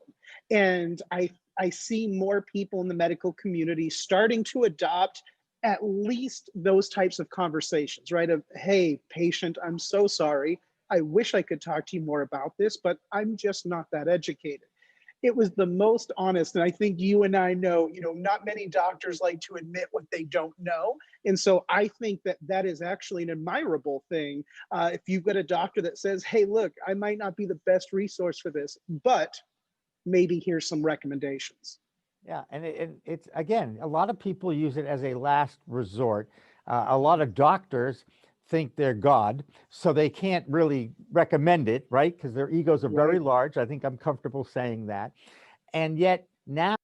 And I see more people in the medical community starting to adopt at least those types of conversations, right? Of, hey, patient, I'm so sorry. I wish I could talk to you more about this, but I'm just not that educated. It was the most honest. And I think you and I know, not many doctors like to admit what they don't know. And so I think that that is actually an admirable thing. If you've got a doctor that says, hey, look, I might not be the best resource for this, but maybe here's some recommendations. Yeah, and it's, again, a lot of people use it as a last resort. A lot of doctors think they're God, so they can't really recommend it, right? Because their egos are very large. I think I'm comfortable saying that. And yet now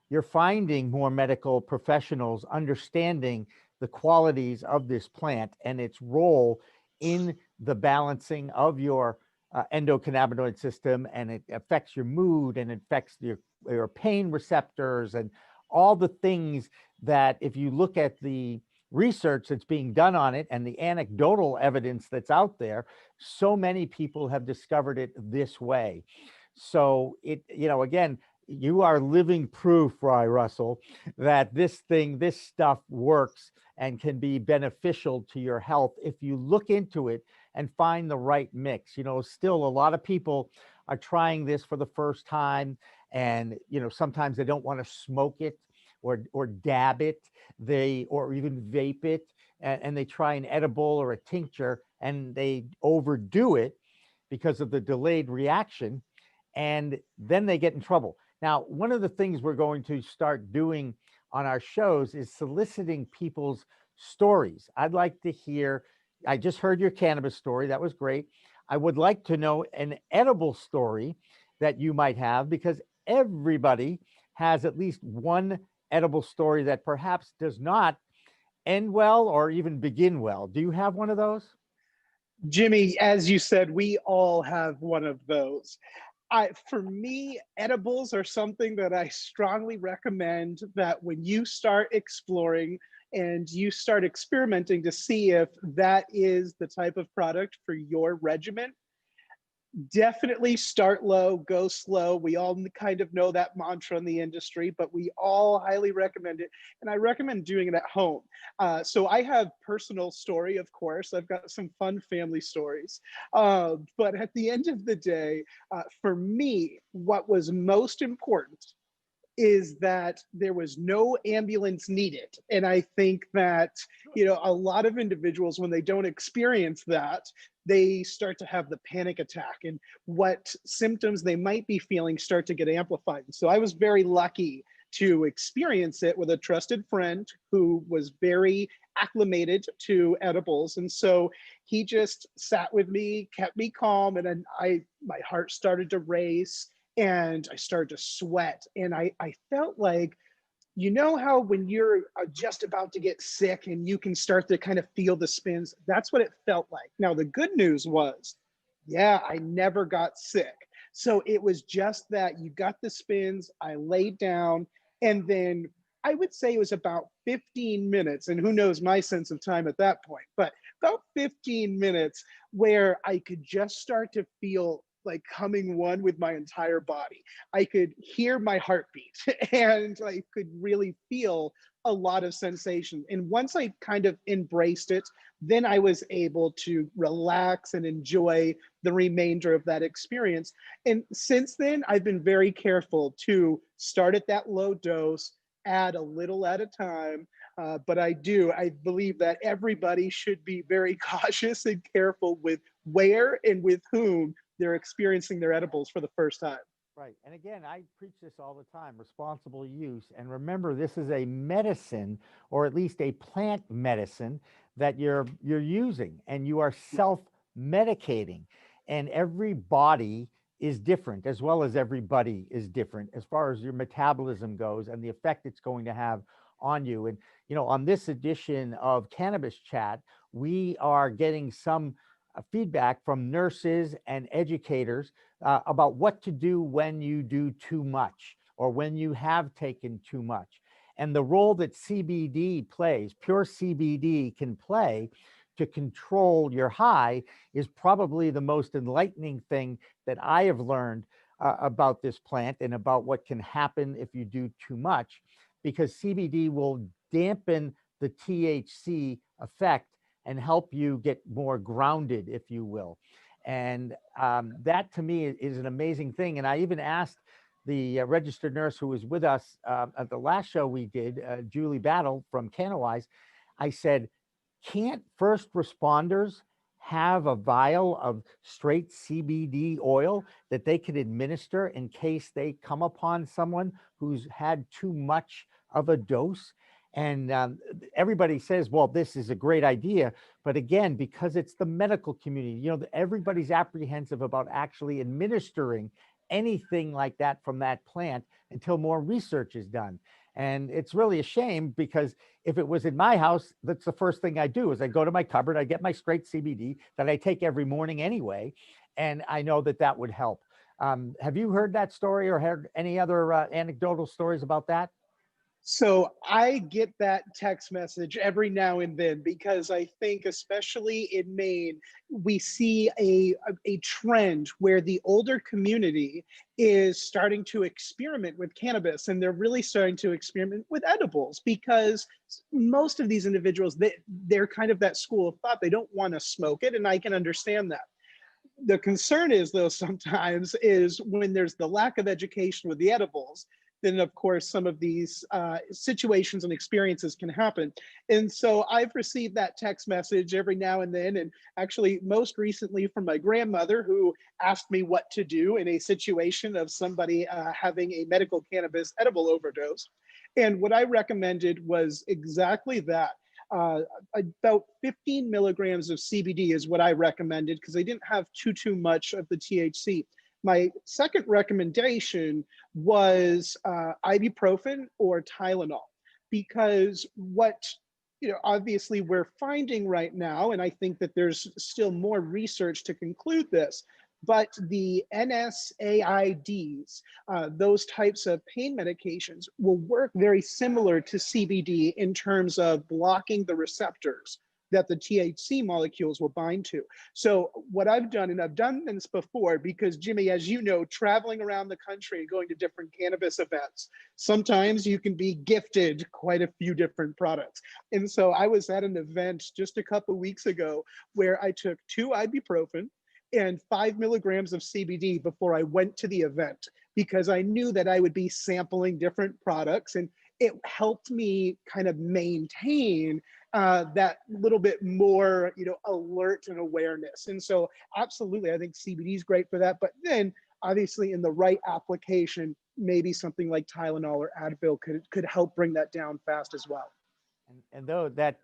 you're finding more medical professionals understanding the qualities of this plant and its role in the balancing of your endocannabinoid system, and it affects your mood, and it affects your pain receptors, and all the things that, if you look at the research that's being done on it and the anecdotal evidence that's out there, so many people have discovered it this way. So it, again, you are living proof, Russell, that this stuff works and can be beneficial to your health if you look into it and find the right mix. Still a lot of people are trying this for the first time, and sometimes they don't want to smoke it or dab it, or even vape it, and they try an edible or a tincture, and they overdo it because of the delayed reaction, and then they get in trouble. Now, one of the things we're going to start doing on our shows is soliciting people's stories. I'd like to hear, I just heard your cannabis story. That was great. I would like to know an edible story that you might have, because everybody has at least one edible story that perhaps does not end well or even begin well. Do you have one of those? Jimmy, as you said, we all have one of those. For me, edibles are something that I strongly recommend, that when you start exploring and you start experimenting to see if that is the type of product for your regimen, definitely start low, go slow. We all kind of know that mantra in the industry, but we all highly recommend it. And I recommend doing it at home. So I have personal story, of course. I've got some fun family stories. But at the end of the day, for me, what was most important is that there was no ambulance needed. And I think that, a lot of individuals, when they don't experience that, they start to have the panic attack, and what symptoms they might be feeling start to get amplified. So I was very lucky to experience it with a trusted friend who was very acclimated to edibles. And so he just sat with me, kept me calm, and then my heart started to race, and I started to sweat, and I felt like You know how when you're just about to get sick and you can start to kind of feel the spins? That's what it felt like. Now, the good news was, yeah, I never got sick. So it was just that you got the spins, I laid down, and then I would say it was about 15 minutes, and who knows my sense of time at that point, but about 15 minutes where I could just start to feel like coming one with my entire body. I could hear my heartbeat and I could really feel a lot of sensation. And once I kind of embraced it, then I was able to relax and enjoy the remainder of that experience. And since then, I've been very careful to start at that low dose, add a little at a time. But I believe that everybody should be very cautious and careful with where and with whom they're experiencing their edibles for the first time. Right. And again, I preach this all the time, responsible use. And remember, this is a medicine, or at least a plant medicine that you're using, and you are self-medicating. And every body is different, as well as everybody is different as far as your metabolism goes and the effect it's going to have on you. And, on this edition of Cannabis Chat, we are getting some feedback from nurses and educators about what to do when you do too much or when you have taken too much. And the role that CBD plays, pure CBD can play to control your high, is probably the most enlightening thing that I have learned about this plant and about what can happen if you do too much, because CBD will dampen the THC effect and help you get more grounded, if you will. And that to me is an amazing thing. And I even asked the registered nurse who was with us at the last show we did, Julie Battle from Canawise, I said, can't first responders have a vial of straight CBD oil that they could administer in case they come upon someone who's had too much of a dose? And everybody says, well, this is a great idea. But again, because it's the medical community, everybody's apprehensive about actually administering anything like that from that plant until more research is done. And it's really a shame, because if it was in my house, that's the first thing I do is I go to my cupboard, I get my straight CBD that I take every morning anyway. And I know that would help. Have you heard that story or heard any other anecdotal stories about that? So I get that text message every now and then, because I think, especially in Maine, we see a trend where the older community is starting to experiment with cannabis, and they're really starting to experiment with edibles, because most of these individuals, they're kind of that school of thought. They don't want to smoke it, and I can understand that. The concern is, though, sometimes is when there's the lack of education with the edibles, then of course some of these situations and experiences can happen. And so I've received that text message every now and then, and actually most recently from my grandmother, who asked me what to do in a situation of somebody having a medical cannabis edible overdose. And what I recommended was exactly that. About 15 milligrams of CBD is what I recommended, because I didn't have too much of the THC. My second recommendation was ibuprofen or Tylenol, because what obviously we're finding right now, and I think that there's still more research to conclude this, but the NSAIDs, those types of pain medications, will work very similar to CBD in terms of blocking the receptors that the THC molecules will bind to. So what I've done, and I've done this before, because Jimmy, as you know, traveling around the country and going to different cannabis events, sometimes you can be gifted quite a few different products. And so I was at an event just a couple of weeks ago where I took 2 ibuprofen and 5 milligrams of CBD before I went to the event, because I knew that I would be sampling different products, and it helped me kind of maintain that little bit more, alert and awareness. And so absolutely, I think CBD is great for that. But then obviously in the right application, maybe something like Tylenol or Advil could help bring that down fast as well. And though that,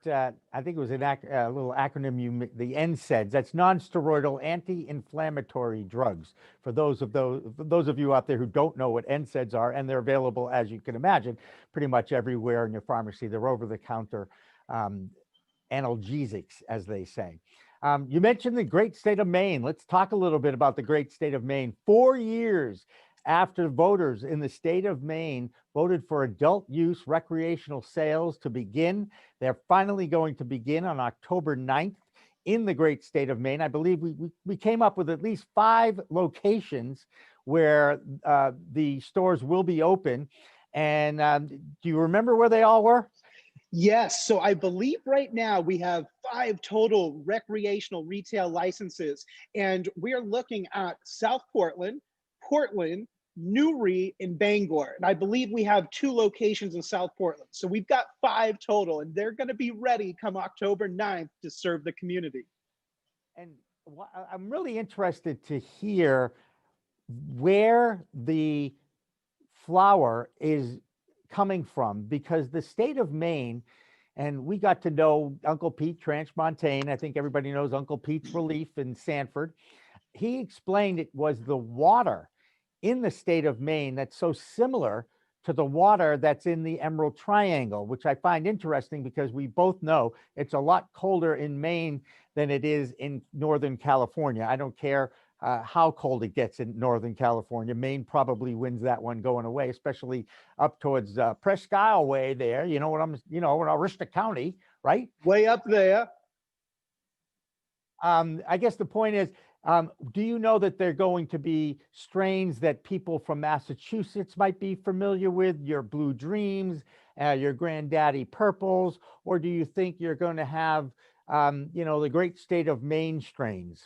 I think it was a little acronym, the NSAIDs, that's non-steroidal anti-inflammatory drugs. For those of you out there who don't know what NSAIDs are, and they're available, as you can imagine, pretty much everywhere in your pharmacy. They're over-the-counter analgesics, as they say. You mentioned the great state of Maine. Let's talk a little bit about the great state of Maine. 4 years after voters in the state of Maine voted for adult use recreational sales to begin, they're finally going to begin on October 9th in the great state of Maine. I believe we came up with at least 5 locations where the stores will be open. And do you remember where they all were? Yes. So I believe right now we have 5 total recreational retail licenses, and we're looking at South Portland, Portland, Newry, and Bangor. And I believe we have 2 locations in South Portland. So we've got 5 total, and they're going to be ready come October 9th to serve the community. And I'm really interested to hear where the flower is coming from, because the state of Maine, and we got to know Uncle Pete Transmontane. I think everybody knows Uncle Pete's Relief in Sanford. He explained it was the water in the state of Maine that's so similar to the water that's in the Emerald Triangle, which I find interesting because we both know it's a lot colder in Maine than it is in Northern California. I don't care how cold it gets in Northern California. Maine probably wins that one going away, especially up towards Presque Isle way there. In Aroostook County, right? Way up there. I guess the point is, do you know that they're going to be strains that people from Massachusetts might be familiar with, your Blue Dreams, your Granddaddy Purples, or do you think you're going to have, the great state of Maine strains?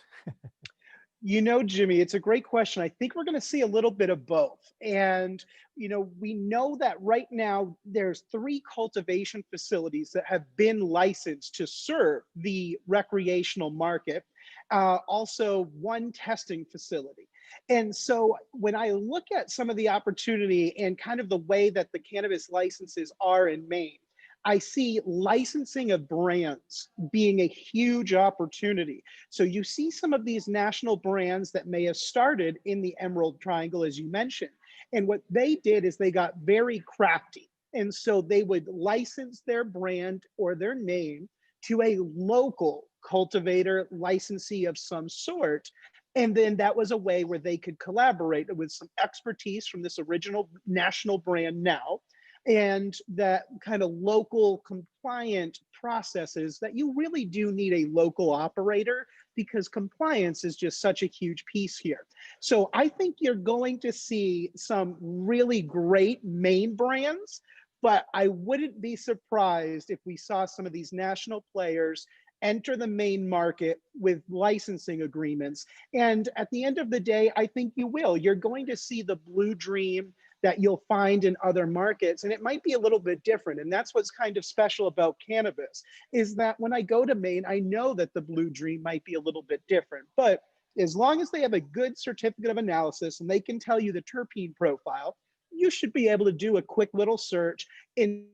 Jimmy, it's a great question. I think we're going to see a little bit of both. And, we know that right now there's 3 cultivation facilities that have been licensed to serve the recreational market. Also 1 testing facility. And so when I look at some of the opportunity and kind of the way that the cannabis licenses are in Maine, I see licensing of brands being a huge opportunity. So you see some of these national brands that may have started in the Emerald Triangle, as you mentioned. And what they did is they got very crafty. And so they would license their brand or their name to a local cultivator, licensee of some sort. And then that was a way where they could collaborate with some expertise from this original national brand now, and that kind of local compliant processes that you really do need a local operator, because compliance is just such a huge piece here. So I think you're going to see some really great Maine brands, but I wouldn't be surprised if we saw some of these national players enter the Maine market with licensing agreements. And at the end of the day, I think you will. You're going to see the Blue Dream that you'll find in other markets, and it might be a little bit different. And that's what's kind of special about cannabis, is that when I go to Maine, I know that the Blue Dream might be a little bit different, but as long as they have a good certificate of analysis and they can tell you the terpene profile, you should be able to do a quick little search in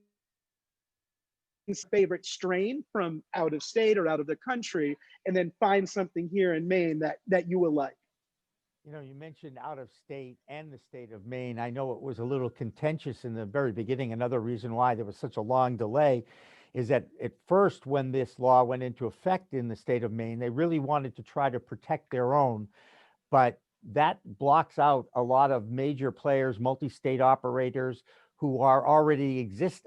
favorite strain from out of state or out of the country, and then find something here in Maine that you will like. You mentioned out of state and the state of Maine. I know it was a little contentious in the very beginning. Another reason why there was such a long delay is that at first, when this law went into effect in the state of Maine, they really wanted to try to protect their own, but that blocks out a lot of major players, multi-state operators who are already exist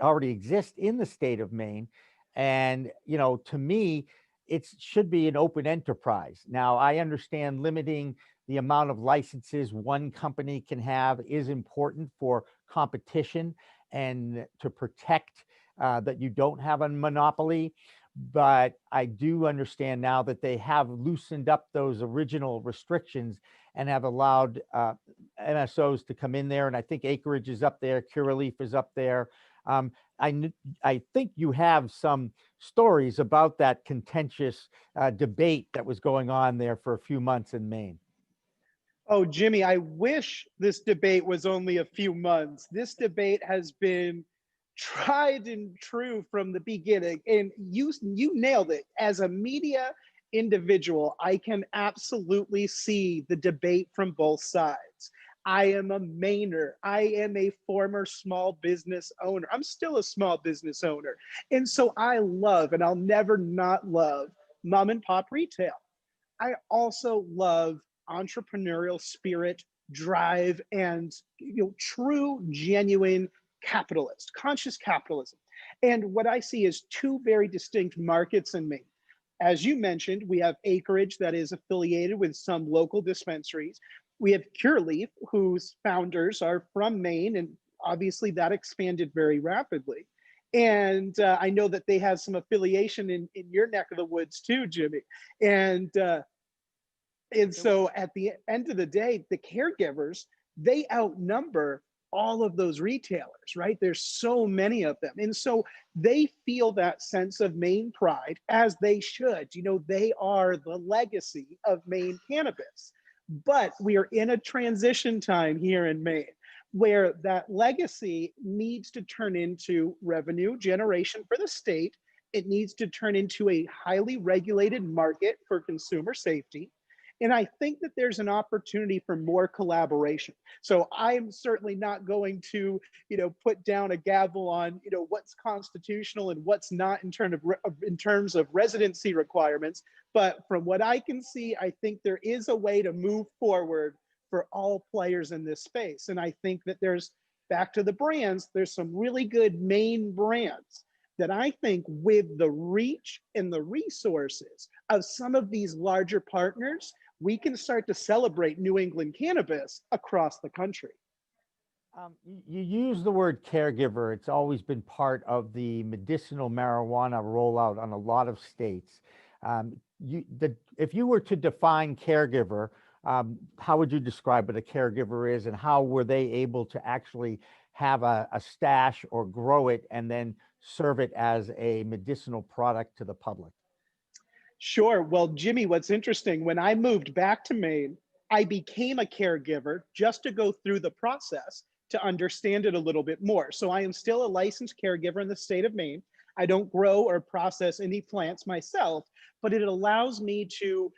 in the state of Maine. And, to me, it should be an open enterprise. Now, I understand limiting the amount of licenses one company can have is important for competition and to protect that you don't have a monopoly. But I do understand now that they have loosened up those original restrictions and have allowed MSOs to come in there. And I think Acreage is up there, Curaleaf is up there. I think you have some stories about that contentious debate that was going on there for a few months in Maine. Oh, Jimmy, I wish this debate was only a few months. This debate has been tried and true from the beginning. And you nailed it. As a media individual, I can absolutely see the debate from both sides. I am a Mainer. I am a former small business owner. I'm still a small business owner. And so I love, and I'll never not love, mom and pop retail. I also love entrepreneurial spirit, drive, and true, genuine capitalist, conscious capitalism. And what I see is two very distinct markets in Maine. As you mentioned, we have Acreage that is affiliated with some local dispensaries. We have Cureleaf, whose founders are from Maine, and obviously that expanded very rapidly. And I know that they have some affiliation in your neck of the woods too, Jimmy. And so at the end of the day, the caregivers, they outnumber all of those retailers, right? There's so many of them. And so they feel that sense of Maine pride, as they should. They are the legacy of Maine cannabis. But we are in a transition time here in Maine where that legacy needs to turn into revenue generation for the state. It needs to turn into a highly regulated market for consumer safety. And I think that there's an opportunity for more collaboration. So I'm certainly not going to, put down a gavel on, what's constitutional and what's not in terms of residency requirements. But from what I can see, I think there is a way to move forward for all players in this space. And I think that back to the brands, there's some really good Maine brands that I think, with the reach and the resources of some of these larger partners, we can start to celebrate New England cannabis across the country. You use the word caregiver. It's always been part of the medicinal marijuana rollout on a lot of states. If you were to define caregiver, how would you describe what a caregiver is, and how were they able to actually have a stash or grow it and then serve it as a medicinal product to the public? Sure. Well, Jimmy, what's interesting, when I moved back to Maine, I became a caregiver just to go through the process to understand it a little bit more. So I am still a licensed caregiver in the state of Maine. I don't grow or process any plants myself, but it allows me to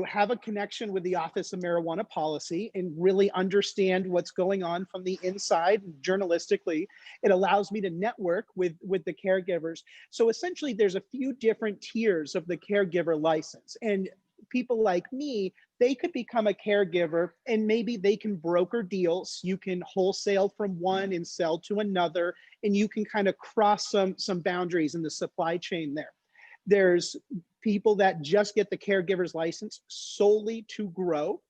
have a connection with the Office of Marijuana Policy and really understand what's going on from the inside journalistically. It allows me to network with the caregivers. So essentially, there's a few different tiers of the caregiver license. And people like me, they could become a caregiver, and maybe they can broker deals. You can wholesale from one and sell to another, and you can kind of cross some boundaries in the supply chain there. There's people that just get the caregiver's license solely to grow,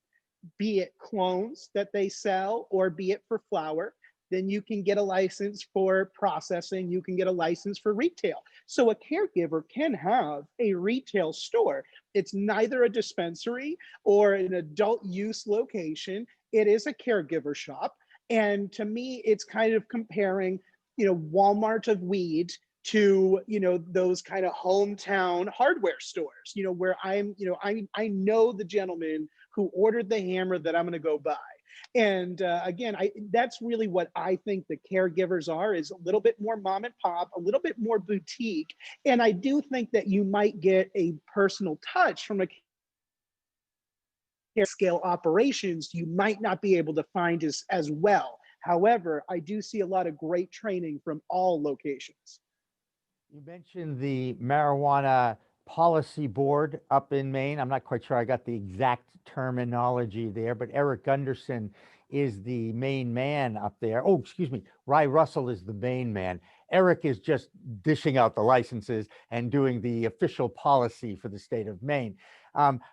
be it clones that they sell or be it for flower. Then you can get a license for processing. You can get a license for retail. So a caregiver can have a retail store. It's neither a dispensary or an adult use location. It is a caregiver shop. And to me, it's kind of comparing, Walmart of weed to those kind of hometown hardware stores, where I know the gentleman who ordered the hammer that I'm going to go buy. And again, that's really what I think the caregivers are, is a little bit more mom and pop, a little bit more boutique. And I do think that you might get a personal touch from a scale operations you might not be able to find as well. However, I do see a lot of great training from all locations. You mentioned the Marijuana Policy Board up in Maine. I'm not quite sure I got the exact terminology there, but Eric Gunderson is the main man up there. Oh, excuse me, Ry Russell is the main man. Eric is just dishing out the licenses and doing the official policy for the state of Maine.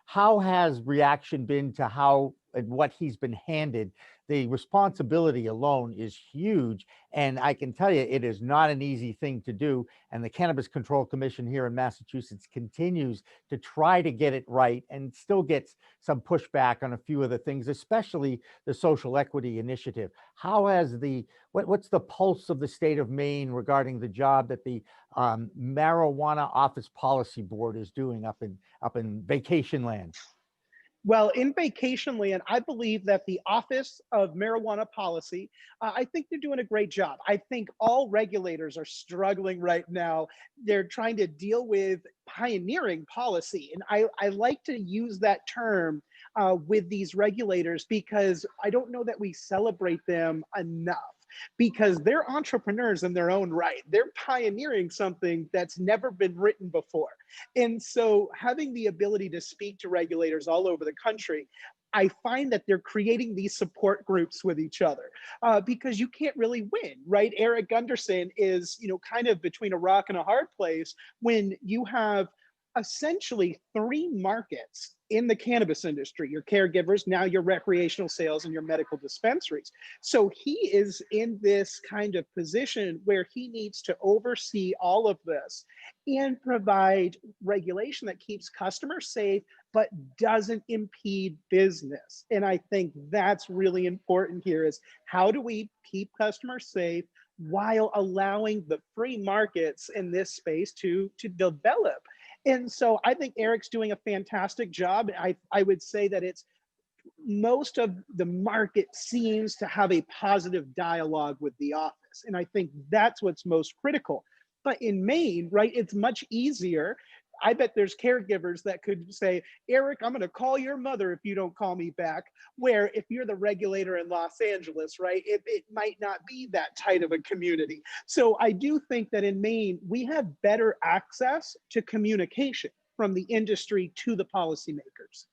How has reaction been to how and what he's been handed? The responsibility alone is huge, and I can tell you it is not an easy thing to do. And the Cannabis Control Commission here in Massachusetts continues to try to get it right, and still gets some pushback on a few of the things, especially the social equity initiative. How has what's the pulse of the state of Maine regarding the job that the Marijuana Office Policy Board is doing up in vacation land? Well, in vacation land, I believe that the Office of Marijuana Policy, I think they're doing a great job. I think all regulators are struggling right now. They're trying to deal with pioneering policy. And I like to use that term with these regulators because I don't know that we celebrate them enough, because they're entrepreneurs in their own right. They're pioneering something that's never been written before. And so having the ability to speak to regulators all over the country, I find that they're creating these support groups with each other because you can't really win, right? Eric Gunderson is, kind of between a rock and a hard place when you have essentially three markets in the cannabis industry: your caregivers, now your recreational sales, and your medical dispensaries. So he is in this kind of position where he needs to oversee all of this and provide regulation that keeps customers safe but doesn't impede business. And I think that's really important here, is how do we keep customers safe while allowing the free markets in this space to develop? And so I think Eric's doing a fantastic job. I would say that it's most of the market seems to have a positive dialogue with the office. And I think that's what's most critical. But in Maine, right, it's much easier. I bet there's caregivers that could say, Eric, I'm going to call your mother if you don't call me back. Where if you're the regulator in Los Angeles, right, it might not be that tight of a community. So I do think that in Maine, we have better access to communication from the industry to the policymakers.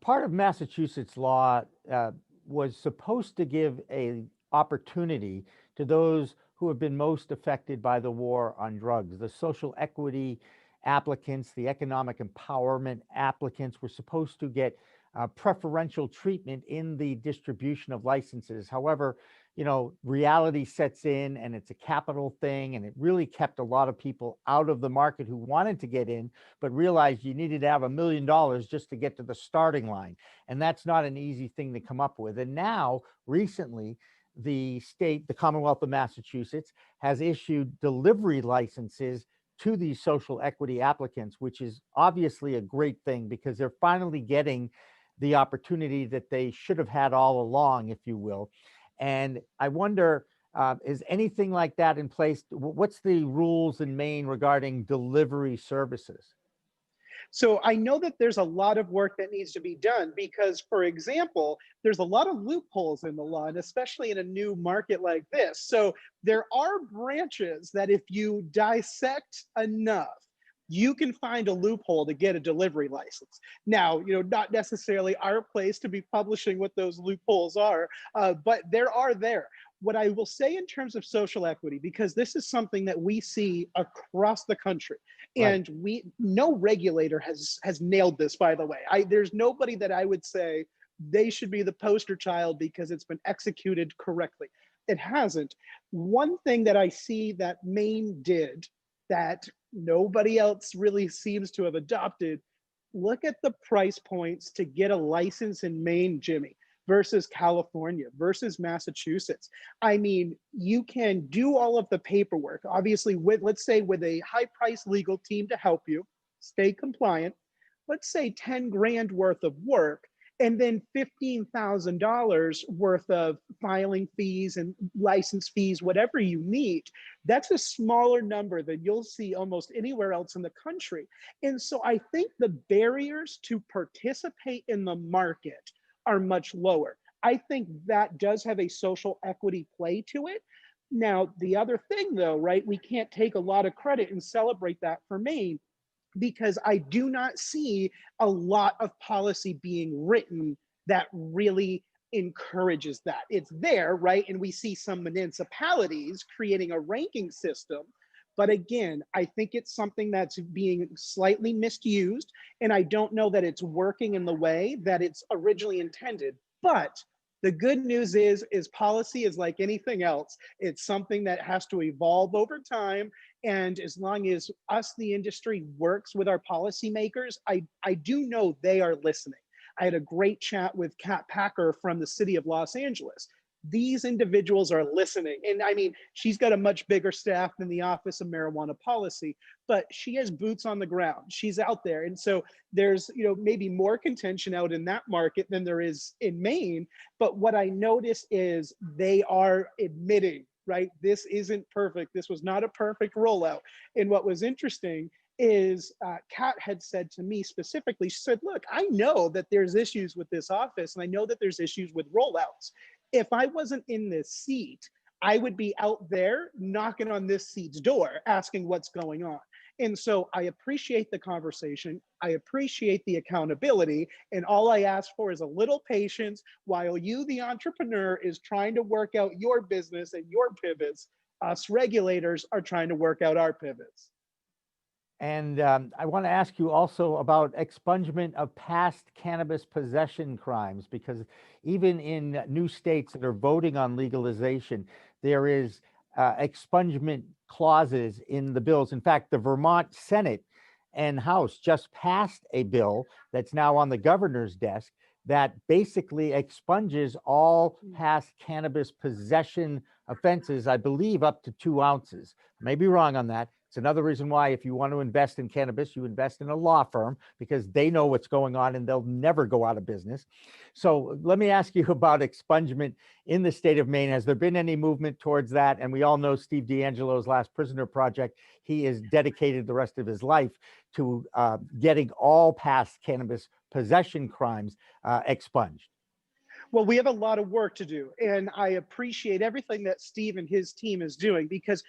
Part of Massachusetts law was supposed to give an opportunity to those who have been most affected by the war on drugs. The social equity applicants, the economic empowerment applicants were supposed to get preferential treatment in the distribution of licenses. However, reality sets in and it's a capital thing, and it really kept a lot of people out of the market who wanted to get in, but realized you needed to have $1 million just to get to the starting line. And that's not an easy thing to come up with. And now, recently, the Commonwealth of Massachusetts, has issued delivery licenses to these social equity applicants, which is obviously a great thing because they're finally getting the opportunity that they should have had all along, if you will. And I wonder, is anything like that in place? What's the rules in Maine regarding delivery services? So I know that there's a lot of work that needs to be done because, for example, there's a lot of loopholes in the law, and especially in a new market like this. So there are branches that if you dissect enough, you can find a loophole to get a delivery license. Now, not necessarily our place to be publishing what those loopholes are, but there are there. What I will say in terms of social equity, because this is something that we see across the country, and no regulator has nailed this, by the way. There's nobody that I would say they should be the poster child because it's been executed correctly. It hasn't. One thing that I see that Maine did that nobody else really seems to have adopted, look at the price points to get a license in Maine, Jimmy, versus California, versus Massachusetts. I mean, you can do all of the paperwork, obviously, let's say with a high price legal team to help you stay compliant, let's say 10 grand worth of work, and then $15,000 worth of filing fees and license fees, whatever you need. That's a smaller number than you'll see almost anywhere else in the country. And so I think the barriers to participate in the market are much lower. I think that does have a social equity play to it. Now, the other thing though, right, we can't take a lot of credit and celebrate that for Maine, because I do not see a lot of policy being written that really encourages that. It's there, right? And we see some municipalities creating a ranking system. But again, I think it's something that's being slightly misused, and I don't know that it's working in the way that it's originally intended. But the good news is policy is like anything else. It's something that has to evolve over time. And as long as us, the industry, works with our policymakers, I do know they are listening. I had a great chat with Kat Packer from the city of Los Angeles. these individuals are listening. And I mean, she's got a much bigger staff than the Office of Marijuana Policy, but she has boots on the ground. She's out there. And so there's, maybe more contention out in that market than there is in Maine. But what I notice is they are admitting, right, this isn't perfect. This was not a perfect rollout. And what was interesting is Kat had said to me specifically, she said, look, I know that there's issues with this office, and I know that there's issues with rollouts. If I wasn't in this seat, I would be out there knocking on this seat's door, asking what's going on. And so I appreciate the conversation. I appreciate the accountability. And all I ask for is a little patience while you, the entrepreneur, is trying to work out your business and your pivots. Us regulators are trying to work out our pivots. And I want to ask you also about expungement of past cannabis possession crimes, because even in new states that are voting on legalization, there is expungement clauses in the bills. In fact, the Vermont Senate and House just passed a bill that's now on the governor's desk that basically expunges all past cannabis possession offenses, I believe up to 2 ounces. I may be wrong on that. It's another reason why if you want to invest in cannabis, you invest in a law firm, because they know what's going on and they'll never go out of business. So let me ask you about expungement in the state of Maine. Has there been any movement towards that? And we all know Steve D'Angelo's Last Prisoner Project. He is dedicated the rest of his life to getting all past cannabis possession crimes expunged. Well, we have a lot of work to do, and I appreciate everything that Steve and his team is doing, because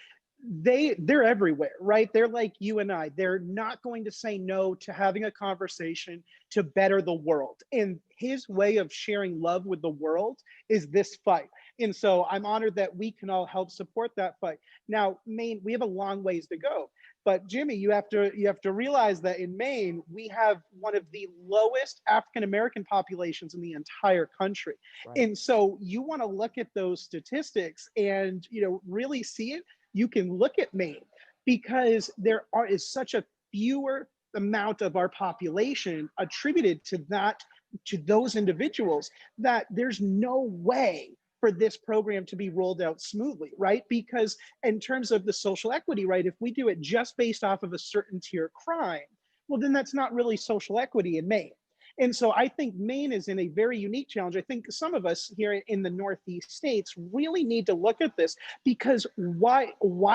they're everywhere, right? They're like you and I. They're not going to say no to having a conversation to better the world. And his way of sharing love with the world is this fight. And so I'm honored that we can all help support that fight. Now, Maine, we have a long ways to go. But Jimmy, you have to realize that in Maine, we have one of the lowest African-American populations in the entire country. Right. And so you want to look at those statistics and, really see it. You can look at Maine, because there is such a fewer amount of our population attributed to those individuals, that there's no way for this program to be rolled out smoothly, right? Because in terms of the social equity, right, if we do it just based off of a certain tier crime, well, then that's not really social equity in Maine. And so I think Maine is in a very unique challenge. I think some of us here in the Northeast states really need to look at this, because why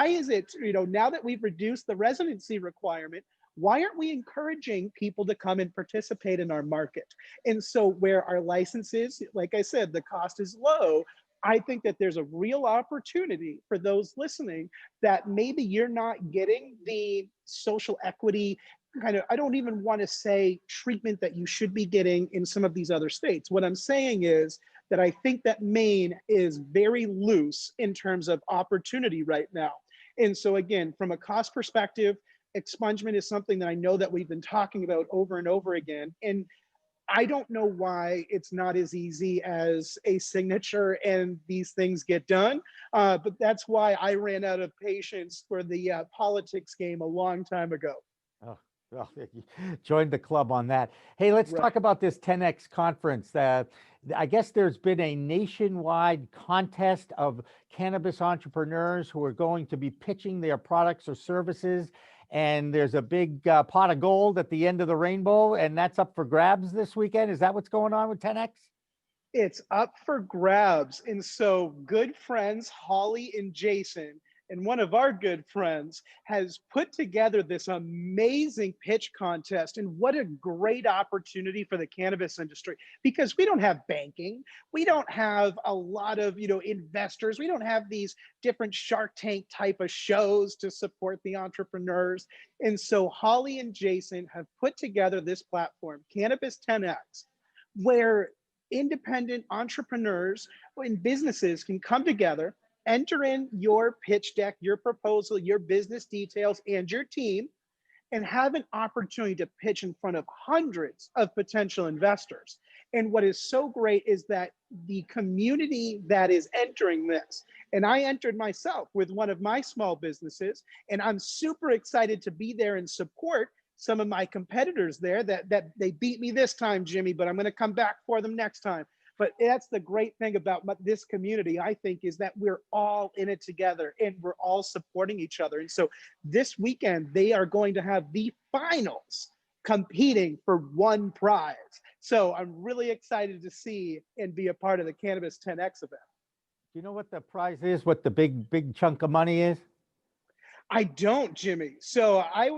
is it, now that we've reduced the residency requirement, why aren't we encouraging people to come and participate in our market? And so where our licenses, like I said, the cost is low, I think that there's a real opportunity for those listening that maybe you're not getting the social equity kind of, I don't even want to say treatment that you should be getting in some of these other states. What I'm saying is that I think that Maine is very loose in terms of opportunity right now. And so again, from a cost perspective, expungement is something that I know that we've been talking about over and over again. And I don't know why it's not as easy as a signature and these things get done. But that's why I ran out of patience for the politics game a long time ago. Oh, well, you joined the club on that. Hey, let's talk about this 10X conference. I guess there's been a nationwide contest of cannabis entrepreneurs who are going to be pitching their products or services. And there's a big pot of gold at the end of the rainbow, and that's up for grabs this weekend. Is that what's going on with 10X? It's up for grabs. And so good friends, Holly and Jason, and one of our good friends has put together this amazing pitch contest. And what a great opportunity for the cannabis industry, because we don't have banking. We don't have a lot of, investors. We don't have these different Shark Tank type of shows to support the entrepreneurs. And so Holly and Jason have put together this platform, Cannabis 10X, where independent entrepreneurs and businesses can come together, enter in your pitch deck, your proposal, your business details, and your team, and have an opportunity to pitch in front of hundreds of potential investors. And what is so great is that the community that is entering this, and I entered myself with one of my small businesses, and I'm super excited to be there and support some of my competitors there that they beat me this time, Jimmy, but I'm going to come back for them next time. But that's the great thing about this community, I think, is that we're all in it together and we're all supporting each other. And so this weekend, they are going to have the finals competing for one prize. So I'm really excited to see and be a part of the Cannabis 10X event. Do you know what the prize is? What the big chunk of money is? I don't, Jimmy. So I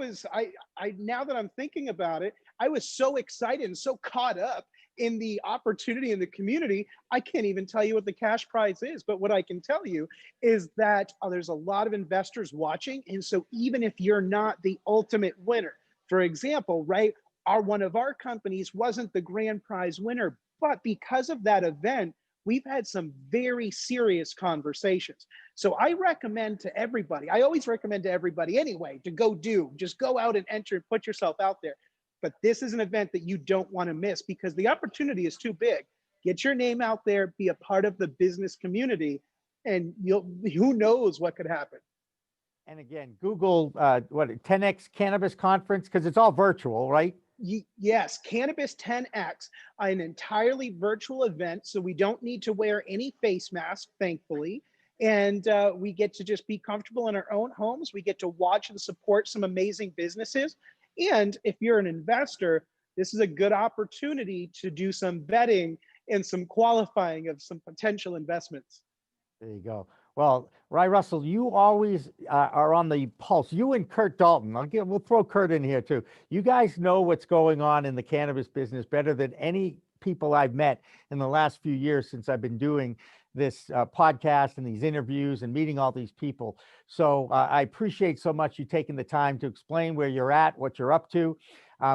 now that I'm thinking about it, I was so excited and so caught up in the opportunity in the community, I can't even tell you what the cash prize is. But what I can tell you is that there's a lot of investors watching. And so even if you're not the ultimate winner, for example, right, one of our companies wasn't the grand prize winner, but because of that event, we've had some very serious conversations. So I recommend to everybody, I always recommend to everybody anyway, to just go out and enter and put yourself out there. But this is an event that you don't want to miss because the opportunity is too big. Get your name out there, be a part of the business community, and who knows what could happen. And again, Google 10X Cannabis Conference, because it's all virtual, right? Yes, Cannabis 10X, an entirely virtual event. So we don't need to wear any face mask, thankfully. And we get to just be comfortable in our own homes. We get to watch and support some amazing businesses. And if you're an investor, this is a good opportunity to do some vetting and some qualifying of some potential investments. There you go. Well, Ry Russell, you always are on the pulse. You and Kurt Dalton, we'll throw Kurt in here too. You guys know what's going on in the cannabis business better than any people I've met in the last few years since I've been doing this podcast and these interviews and meeting all these people. So I appreciate so much you taking the time to explain where you're at, what you're up to.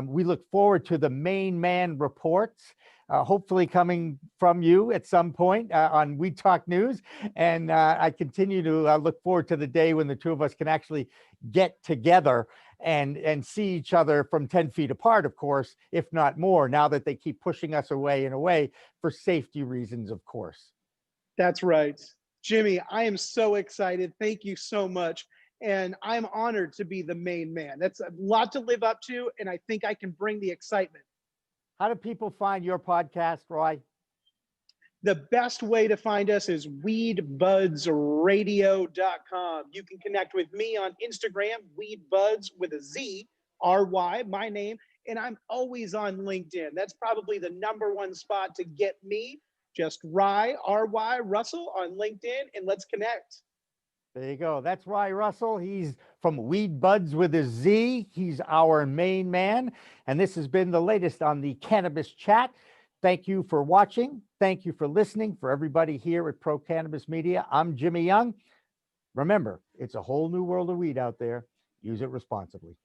We look forward to the Maine Man reports, hopefully coming from you at some point on We Talk News. And I continue to look forward to the day when the two of us can actually get together and see each other from 10 feet apart, of course, if not more, now that they keep pushing us away and away for safety reasons, of course. That's right. Jimmy, I am so excited. Thank you so much. And I'm honored to be the Maine Man. That's a lot to live up to, and I think I can bring the excitement. How do people find your podcast, Roy? The best way to find us is weedbudsradio.com. You can connect with me on Instagram, weedbuds with a Z, R-Y, my name, and I'm always on LinkedIn. That's probably the #1 spot to get me. Just R-Y Russell on LinkedIn, and let's connect. There you go. That's Ry Russell. He's from Weed Buds with a Z. He's our Maine man. And this has been the latest on the Cannabis Chat. Thank you for watching. Thank you for listening. For everybody here at Pro Cannabis Media, I'm Jimmy Young. Remember, it's a whole new world of weed out there. Use it responsibly.